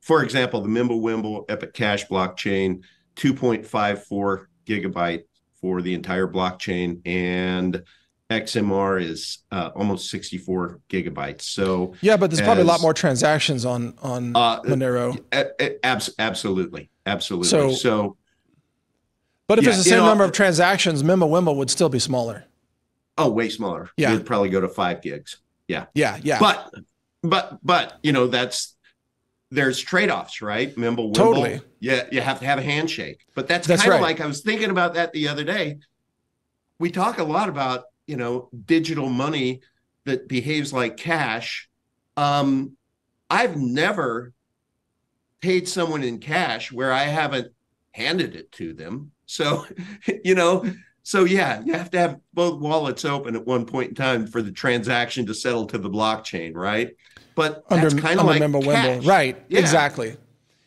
for example, the Mimblewimble Epic Cash blockchain, 2.54 gigabyte for the entire blockchain, and XMR is almost 64 gigabytes. So yeah, but there's probably a lot more transactions on Monero. Absolutely. So but if it's the same number of transactions, Mimblewimble would still be smaller. Oh, way smaller. Yeah, you'd probably go to 5 gigs. Yeah. But there's trade-offs, right? Mimblewimble. Totally. Yeah, you have to have a handshake. But that's kind of like, I was thinking about that the other day. We talk a lot about, digital money that behaves like cash. I've never paid someone in cash where I haven't handed it to them. So, you have to have both wallets open at one point in time for the transaction to settle to the blockchain, right? But that's kind of like cash. Right, yeah. Exactly.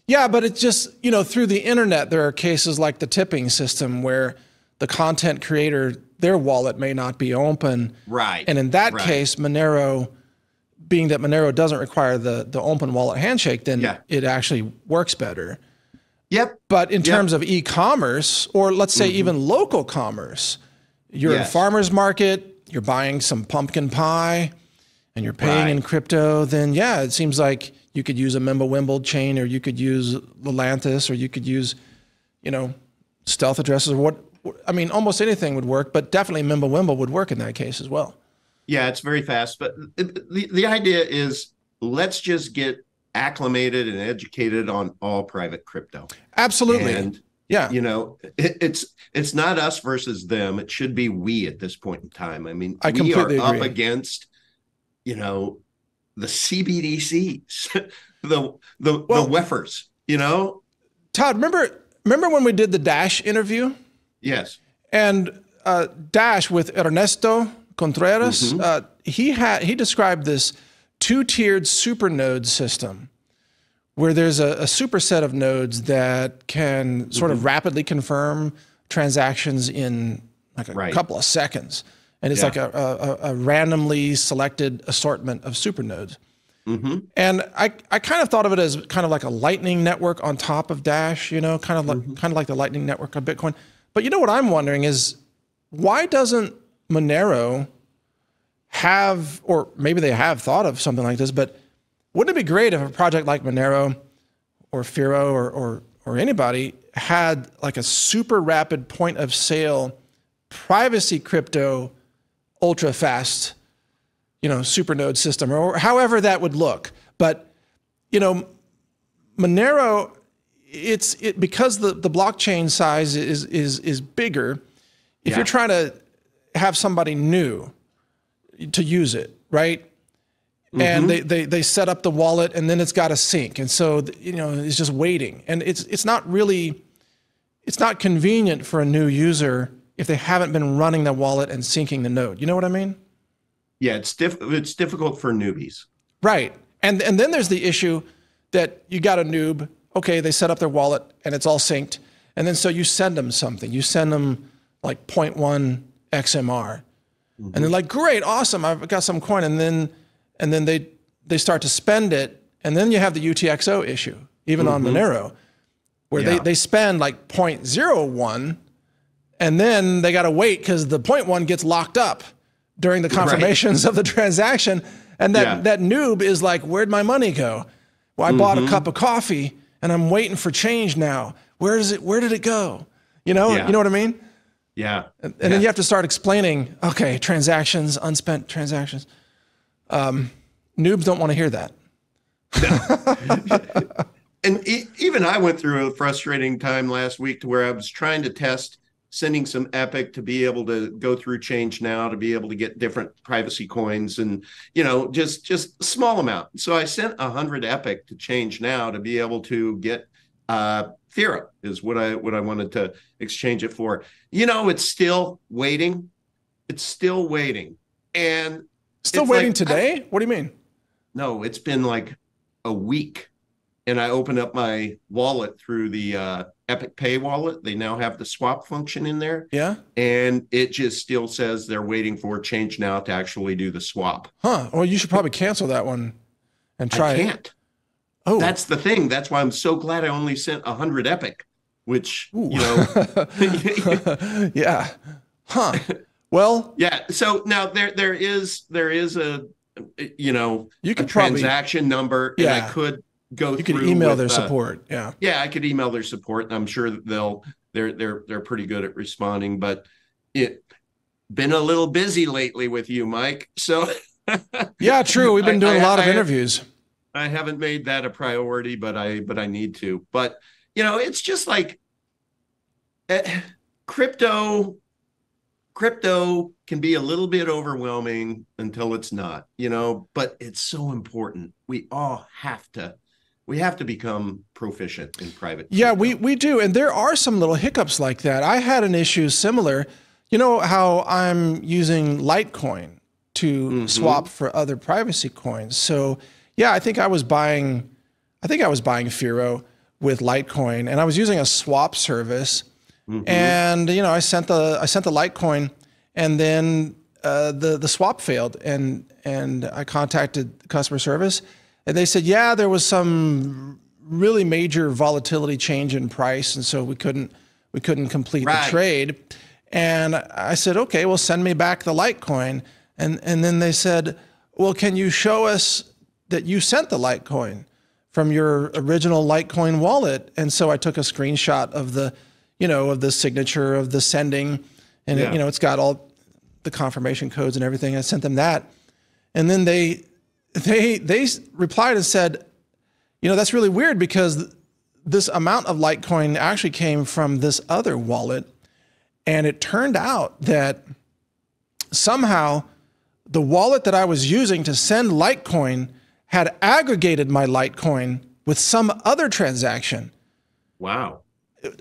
Yeah, but it's just, through the internet, there are cases like the tipping system where the content creator, their wallet may not be open. Right. And in that case, Monero, being that Monero doesn't require the open wallet handshake, then it actually works better. Yep. But in terms of e-commerce, or let's say even local commerce, you're in a farmer's market, you're buying some pumpkin pie, and you're paying in crypto, then it seems like you could use a Mimblewimble chain, or you could use Lelanthus, or you could use, stealth addresses, or almost anything would work, but definitely Mimblewimble would work in that case as well. Yeah, it's very fast. But the idea is, let's just get acclimated and educated on all private crypto. Absolutely. And it's not us versus them. It should be we at this point in time. I mean, we are up against, the CBDCs, the WEFers, Todd, remember when we did the Dash interview? Yes. And Dash with Ernesto Contreras, he described this two-tiered supernode system where there's a superset of nodes that can sort of rapidly confirm transactions in like a couple of seconds. And it's like a randomly selected assortment of supernodes. And I kind of thought of it as kind of like a Lightning network on top of Dash, kind of like the Lightning network of Bitcoin. But what I'm wondering is, why doesn't Monero have, or maybe they have thought of something like this, but wouldn't it be great if a project like Monero or Firo or anybody had like a super rapid point of sale privacy crypto ultra fast, supernode system, or however that would look. But, Monero, because the blockchain size is bigger, if you're trying to have somebody new to use it, right? And they set up the wallet, and then it's got to sync, and so it's just waiting, and it's not convenient for a new user if they haven't been running the wallet and syncing the node. You know what I mean? Yeah, it's difficult for newbies. Right. And then there's the issue that you got a noob, okay, they set up their wallet and it's all synced. And then so you send them something. You send them like 0.1 XMR. And they're like, great, awesome, I've got some coin. And then they start to spend it. And then you have the UTXO issue, even on Monero, where they spend like 0.01, and then they got to wait because the 0.1 gets locked up during the confirmations of the transaction. And that noob is like, where'd my money go? Well, I bought a cup of coffee and I'm waiting for change now. Where did it go? You know what I mean? Yeah. And then you have to start explaining, okay, transactions, unspent transactions. Noobs don't want to hear that. And even I went through a frustrating time last week to where I was trying to test sending some Epic to be able to go through Change Now to be able to get different privacy coins and, just a small amount. So I sent 100 Epic to Change Now to be able to get Thera is what I wanted to exchange it for. It's still waiting. It's still waiting. And still waiting today? What do you mean? No, it's been like a week. And I opened up my wallet through the Epic Pay wallet. They now have the swap function in there. Yeah. And it just still says they're waiting for Change Now to actually do the swap. Huh. Well, you should probably cancel that one and try it. I can't. Oh. That's the thing. That's why I'm so glad I only sent 100 Epic, which, yeah. Huh. Well. Yeah. So now there is a, you could transaction number, and I could go through. You could email their support. Yeah. Yeah, I could email their support, and I'm sure that they're pretty good at responding. But it been a little busy lately with you, Mike. So yeah, true. We've been doing a lot of interviews. I haven't made that a priority, but I need to. But it's just like crypto can be a little bit overwhelming until it's not, but it's so important. We have to become proficient in private. Yeah, we do. And there are some little hiccups like that. I had an issue similar. You know how I'm using Litecoin to swap for other privacy coins. So yeah, I think I was buying Firo with Litecoin, and I was using a swap service. And I sent the Litecoin, and then the swap failed, and I contacted customer service, and they said, yeah, there was some really major volatility change in price, and so we couldn't complete the trade. And I said, okay, well, send me back the Litecoin, and then they said, well, can you show us that you sent the Litecoin from your original Litecoin wallet? And so I took a screenshot of the signature of the sending, and it's got all the confirmation codes and everything. I sent them that, and then they replied and said, that's really weird because this amount of Litecoin actually came from this other wallet, and it turned out that somehow the wallet that I was using to send Litecoin had aggregated my Litecoin with some other transaction. Wow.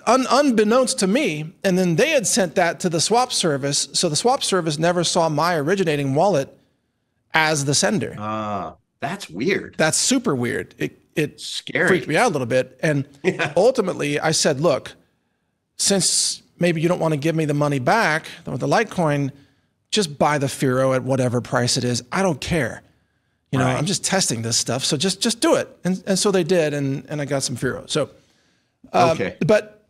Unbeknownst to me, and then they had sent that to the swap service, so the swap service never saw my originating wallet as the sender. That's weird. That's super weird. It scary. Freaked me out a little bit, and ultimately I said, look, since maybe you don't want to give me the money back with the Litecoin, just buy the Firo at whatever price it is. I don't care. I'm just testing this stuff, so just do it. And so they did, and I got some Firo. So. Okay. But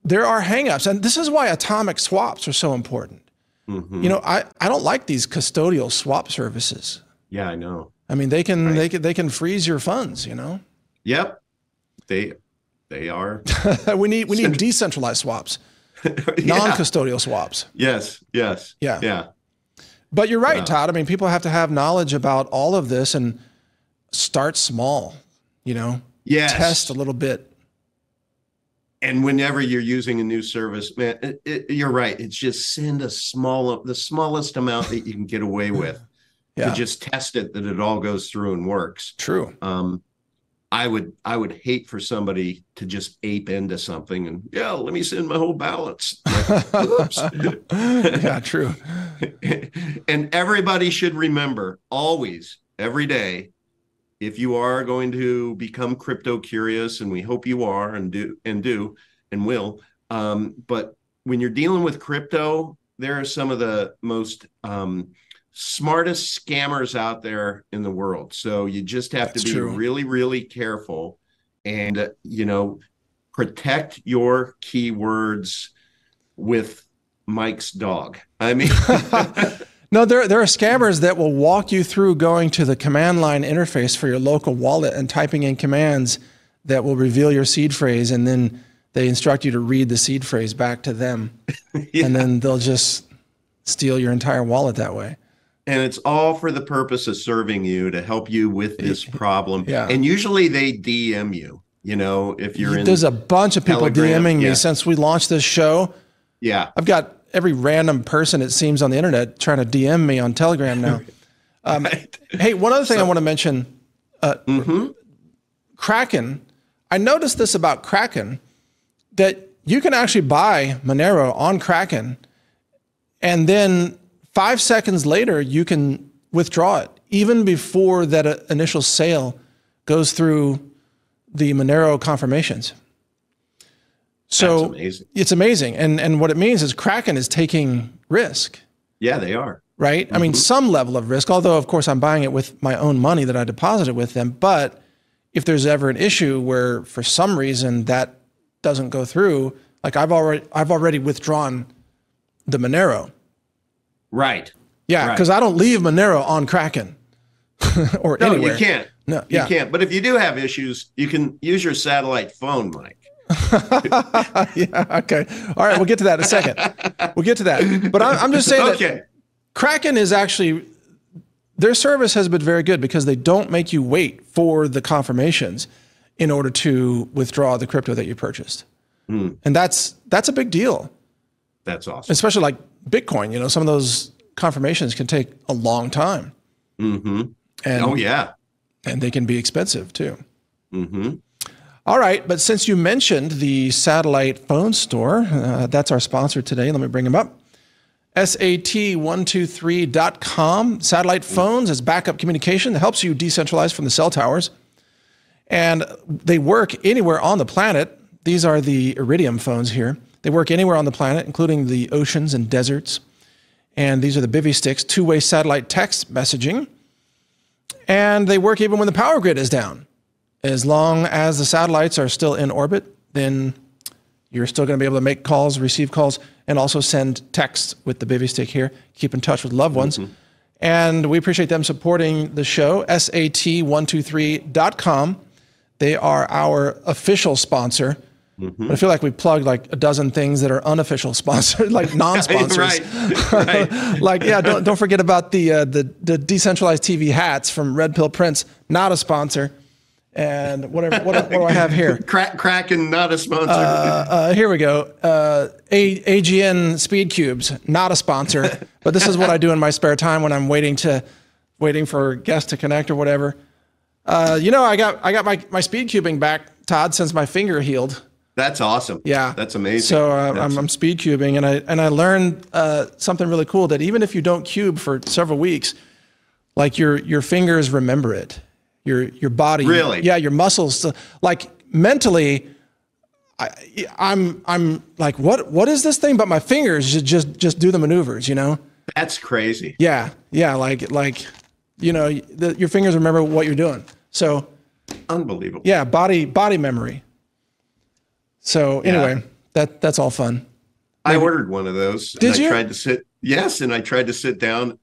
there are hangups, and this is why atomic swaps are so important. I don't like these custodial swap services. Yeah, I know. I mean, they can freeze your funds. Yep, they are. we need decentralized swaps, non-custodial swaps. Yes. Yeah. But you're right, Todd. I mean, people have to have knowledge about all of this and start small. Yes. Test a little bit. And whenever you're using a new service, man, you're right. It's just send the smallest amount that you can get away with. to just test it, that it all goes through and works. True. I would hate for somebody to just ape into something and let me send my whole balance. Like, oops. Yeah, true. And everybody should remember always, every day, if you are going to become crypto curious, and we hope you are and will, but when you're dealing with crypto, there are some of the most smartest scammers out there in the world. So you just have to be really, really careful and, protect your keywords with Mike's dog. I mean, no, there are scammers that will walk you through going to the command line interface for your local wallet and typing in commands that will reveal your seed phrase. And then they instruct you to read the seed phrase back to them. And then they'll just steal your entire wallet that way. And it's all for the purpose of serving you, to help you with this problem. Yeah. And usually they DM you, if you're in. There's a bunch of people Telegram, DMing me since we launched this show. Yeah. I've got every random person, it seems, on the internet trying to DM me on Telegram now. Right. Hey, one other thing I want to mention, Kraken. I noticed this about Kraken, that you can actually buy Monero on Kraken, and then 5 seconds later, you can withdraw it, even before that initial sale goes through the Monero confirmations. So it's amazing. And what it means is Kraken is taking risk. Yeah, they are. Right? I mean, some level of risk, although, of course, I'm buying it with my own money that I deposited with them. But if there's ever an issue where, for some reason, that doesn't go through, like I've already withdrawn the Monero. Right. Yeah, because I don't leave Monero on Kraken or anywhere. No, you can't. No, you can't. But if you do have issues, you can use your satellite phone, Mike. Yeah. Okay. All right. We'll get to that in a second. We'll get to that. But I'm just saying that Kraken is actually, their service has been very good because they don't make you wait for the confirmations in order to withdraw the crypto that you purchased. And that's a big deal. That's awesome. Especially like Bitcoin, some of those confirmations can take a long time. And and they can be expensive too. All right, but since you mentioned the satellite phone store, that's our sponsor today. Let me bring them up. SAT123.com. Satellite phones is backup communication that helps you decentralize from the cell towers. And they work anywhere on the planet. These are the Iridium phones here. They work anywhere on the planet, including the oceans and deserts. And these are the Bivy sticks, two-way satellite text messaging. And they work even when the power grid is down. As long as the satellites are still in orbit, then you're still going to be able to make calls, receive calls, and also send texts with the Bivy stick here. Keep in touch with loved ones. And we appreciate them supporting the show, SAT123.com. They are our official sponsor. But I feel like we plugged like a dozen things that are unofficial sponsors, like non-sponsors. Right. Like, don't forget about the decentralized TV hats from Red Pill Prince, not a sponsor. And what do I have here? Kraken, not a sponsor. Here we go. AGN Speed Cubes, not a sponsor. But this is what I do in my spare time when I'm waiting for guests to connect or whatever. I got my speed cubing back, Todd, since my finger healed. That's awesome. Yeah, that's amazing. So I'm speed cubing, and I learned something really cool, that even if you don't cube for several weeks, like your fingers remember it, your body. Really? Yeah, your muscles. Like mentally, I'm like, what is this thing? But my fingers just do the maneuvers. That's crazy. Yeah. Like your fingers remember what you're doing. So unbelievable. Yeah, body memory. So anyway, that's all fun. I ordered one of those. Did you? I tried to sit down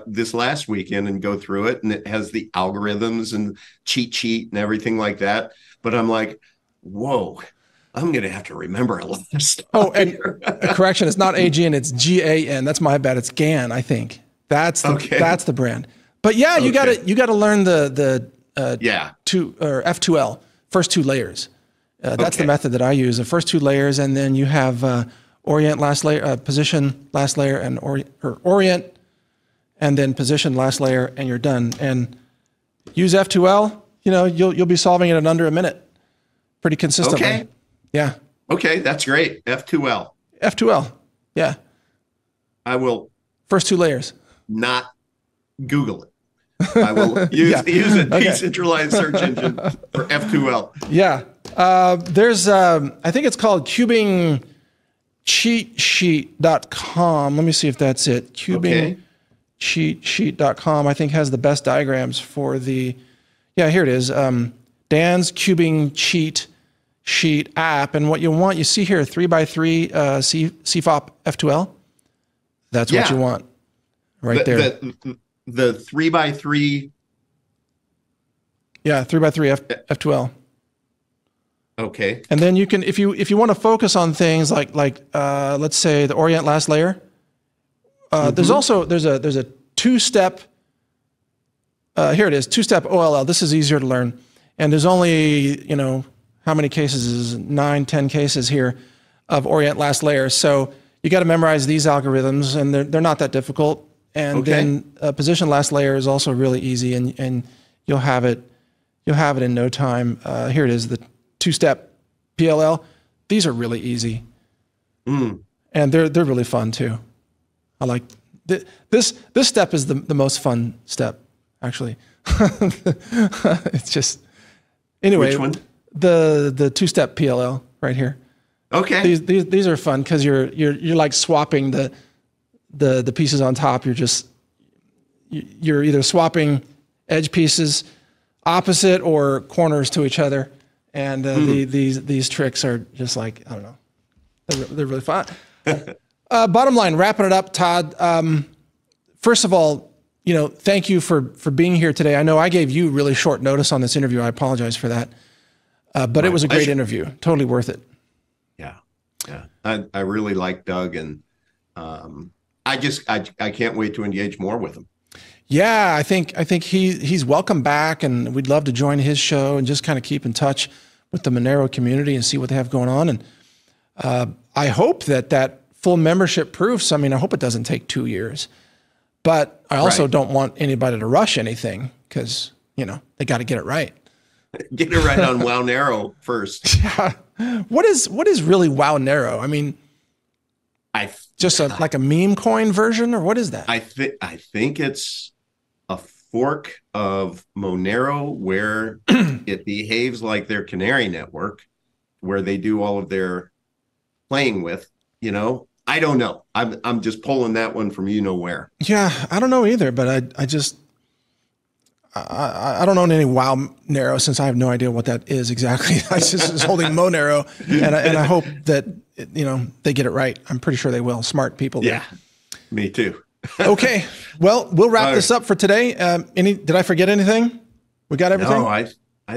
this last weekend and go through it, and it has the algorithms and cheat sheet and everything like that. But I'm like, whoa, I'm going to have to remember a lot of stuff. Oh, and correction, it's not AGN, it's GAN. That's my bad. It's GAN, I think. That's the brand. But yeah, you got to learn the F2L, first two layers. That's the method that I use. The first two layers, and then you have orient last layer, position last layer, and orient, and then position last layer, and you're done. And use F2L, you know, you'll be solving it in under a minute pretty consistently. Okay. Yeah. Okay, that's great. F2L. F2L. Yeah. I will first 2 layers. Not Google it. I will use a decentralized search engine for F2L. Yeah. There's, I think it's called cubingcheatsheet.com. Let me see if that's it. Cubingcheatsheet.com, I think, has the best diagrams for the, yeah, here it is. Dan's Cubing Cheat Sheet app. And what you want, you see here, 3x3 CFOP F2L. That's what you want right there. The 3x3. Yeah, 3x3 F2L. Okay. And then you can, if you want to focus on things like let's say the orient last layer. There's also there's a 2-step. Here it is, 2-step OLL. This is easier to learn, and there's only, you know, how many cases is 9, 10 cases here of orient last layer. So you got to memorize these algorithms, and they're not that difficult. And then position last layer is also really easy, and you'll have it in no time. Here it is, the 2-step PLL. These are really easy, and they're really fun too. I like this step is the most fun step, actually. It's just, anyway. Which one? The 2-step PLL right here. Okay. These are fun because you're like swapping the pieces on top. You're either swapping edge pieces opposite or corners to each other, and these tricks are just like, I don't know, they're really fun. Bottom line, wrapping it up, Todd. First of all, you know, thank you for being here today. I know I gave you really short notice on this interview. I apologize for that, but it was a great interview. Totally worth it. Yeah. I really like Doug, and I can't wait to engage more with him. Yeah, I think he's welcome back, and we'd love to join his show and just kind of keep in touch with the Monero community and see what they have going on. And I hope that full membership proofs, I mean, I hope it doesn't take 2 years, but I also don't want anybody to rush anything because, you know, they got to get it right. Get it right on Monero first. Yeah. What is really Monero? I mean, like a meme coin version, or what is that? I think it's a fork of Monero where it behaves like their canary network, where they do all of their playing with, you know. I don't know. I'm just pulling that one from you know where. Yeah, I don't know either, but I don't own any Monero since I have no idea what that is exactly. I just holding Monero, and I hope that, you know, they get it right. I'm pretty sure they will. Smart people. Yeah, me too. Okay, well, we'll wrap this up for today. Did I forget anything? We got everything? No, I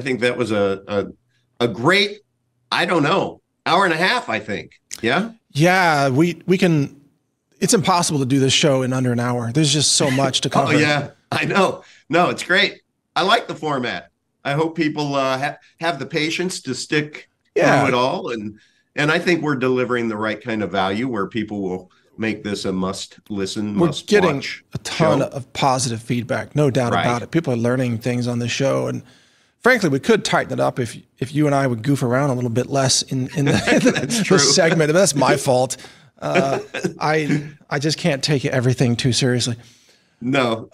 think that was a great, I don't know, hour and a half, I think. Yeah. Yeah, we can. It's impossible to do this show in under an hour. There's just so much to cover. Oh yeah, I know. No, it's great. I like the format. I hope people have the patience to stick through it all, and I think we're delivering the right kind of value where people will make this a must listen. We're getting a ton of positive feedback, no doubt about it. People are learning things on the show, and frankly, we could tighten it up if you and I would goof around a little bit less in the segment. That's my fault. I just can't take everything too seriously. No.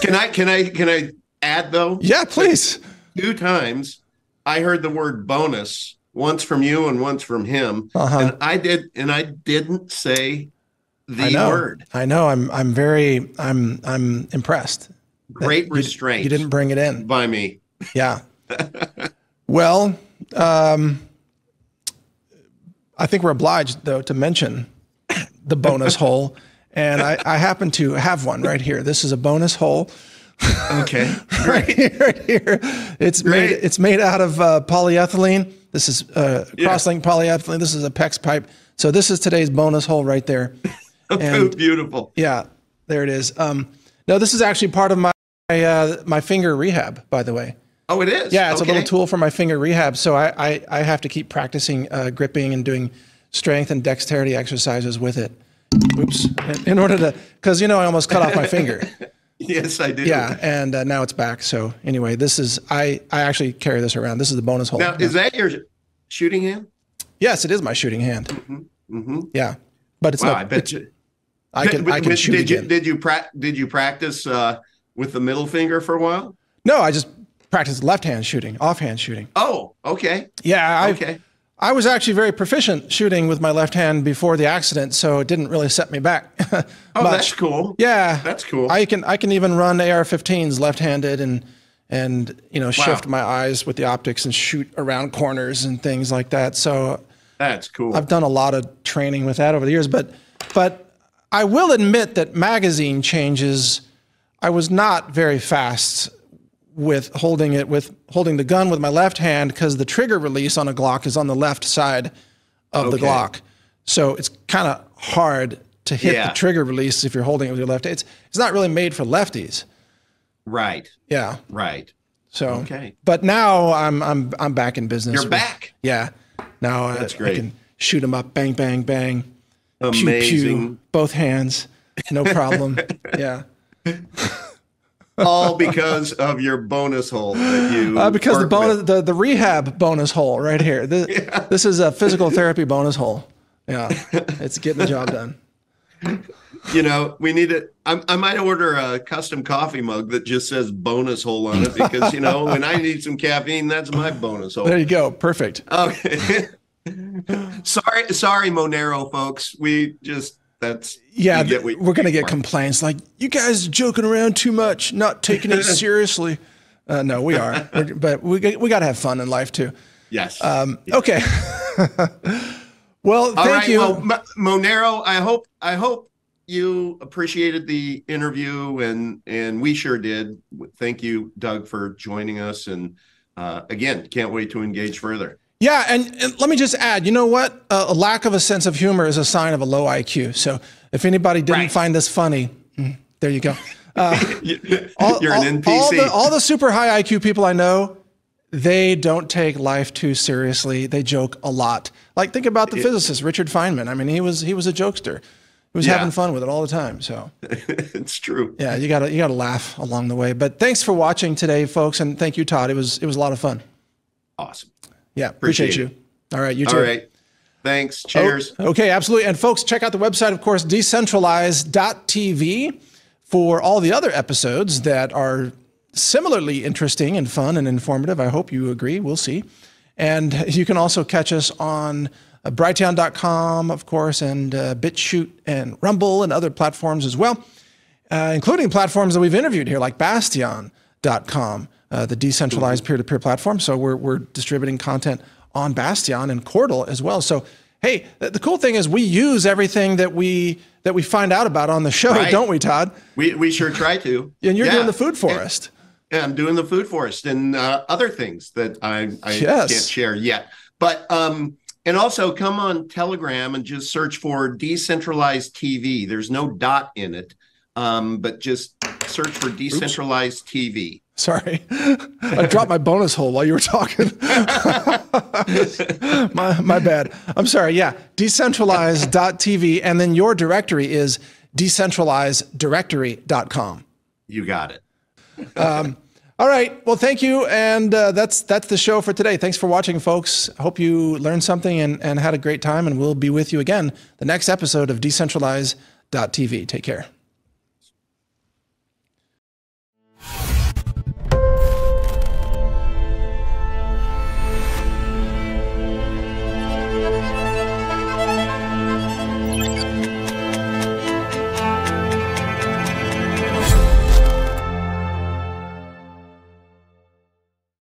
Can I add though? Yeah, please. 2 times I heard the word bonus, once from you and once from him. And I didn't say the word. I know. I'm impressed. Great restraint. You didn't bring it in. By me. Yeah. Well, I think we're obliged though to mention the bonus hole. And I happen to have one right here. This is a bonus hole. Okay. right here. It's made out of polyethylene. This is cross-linked polyethylene. This is a PEX pipe. So this is today's bonus hole right there. And, beautiful. Yeah, there it is. No, this is actually part of my finger rehab, by the way. Oh, it is? Yeah, it's a little tool for my finger rehab. So I have to keep practicing gripping and doing strength and dexterity exercises with it. Oops. In order to, because I almost cut off my finger. Yes, I do. Yeah, and now it's back. So anyway, this is, I actually carry this around. This is the bonus hole. Now, is that your shooting hand? Yes, it is my shooting hand. Yeah, but it's wow, not. I bet you. I can shoot again. Did you practice with the middle finger for a while? No, I just practiced left-hand shooting, offhand shooting. Oh, okay. Yeah, I was actually very proficient shooting with my left hand before the accident, so it didn't really set me back. Oh, that's cool. Yeah, that's cool. I can even run AR-15s left-handed and shift my eyes with the optics and shoot around corners and things like that. So that's cool. I've done a lot of training with that over the years, but I will admit that magazine changes, I was not very fast with holding the gun with my left hand, because the trigger release on a Glock is on the left side of the Glock. So it's kind of hard to hit the trigger release if you're holding it with your left hand. It's not really made for lefties. Right. Yeah. Right. So but now I'm back in business. You're back. Yeah. Now that's great. I can shoot them up, bang, bang, bang. Amazing. Pew, pew, both hands, no problem. Yeah. All because of your bonus hole that you because the rehab bonus hole right here. This is a physical therapy bonus hole. Yeah, it's getting the job done. We need it. I might order a custom coffee mug that just says bonus hole on it, because when I need some caffeine, that's my bonus hole. There you go. Perfect. Okay. Sorry, Monero folks. We're going to get complaints like, you guys joking around too much, not taking it seriously. No, we are, but we got to have fun in life too. Yes. Okay. Well, thank you. Well, Monero, I hope you appreciated the interview, and we sure did. Thank you, Doug, for joining us. And again, can't wait to engage further. Yeah, and let me just add, you know what? A lack of a sense of humor is a sign of a low IQ. So if anybody didn't find this funny, there you go. You're an NPC. All the super high IQ people I know, they don't take life too seriously. They joke a lot. Like, think about the physicist, Richard Feynman. I mean, he was a jokester. He was having fun with it all the time. So it's true. Yeah, you gotta laugh along the way. But thanks for watching today, folks, and thank you, Todd. It was a lot of fun. Awesome. Yeah, appreciate you. All right, you too. All right. Thanks. Cheers. Okay, absolutely. And folks, check out the website, of course, decentralize.tv for all the other episodes that are similarly interesting and fun and informative. I hope you agree. We'll see. And you can also catch us on Brighteon.com, of course, and BitChute and Rumble and other platforms as well, including platforms that we've interviewed here, like Bastion.com. The decentralized peer-to-peer platform. So we're distributing content on Bastion and Cordal as well. So, hey, the cool thing is we use everything that we find out about on the show, don't we, Todd? We sure try to. And you're doing the food forest. Yeah, I'm doing the food forest and other things that I can't share yet. But and also come on Telegram and just search for Decentralized TV. There's no dot in it, but just search for Decentralized TV. Sorry, I dropped my bonus hole while you were talking. my bad. I'm sorry. Yeah, decentralize.tv, and then your directory is decentralizeddirectory.com. You got it. All right. Well, thank you, and that's the show for today. Thanks for watching, folks. I hope you learned something and had a great time, and we'll be with you again the next episode of Decentralize.tv. Take care.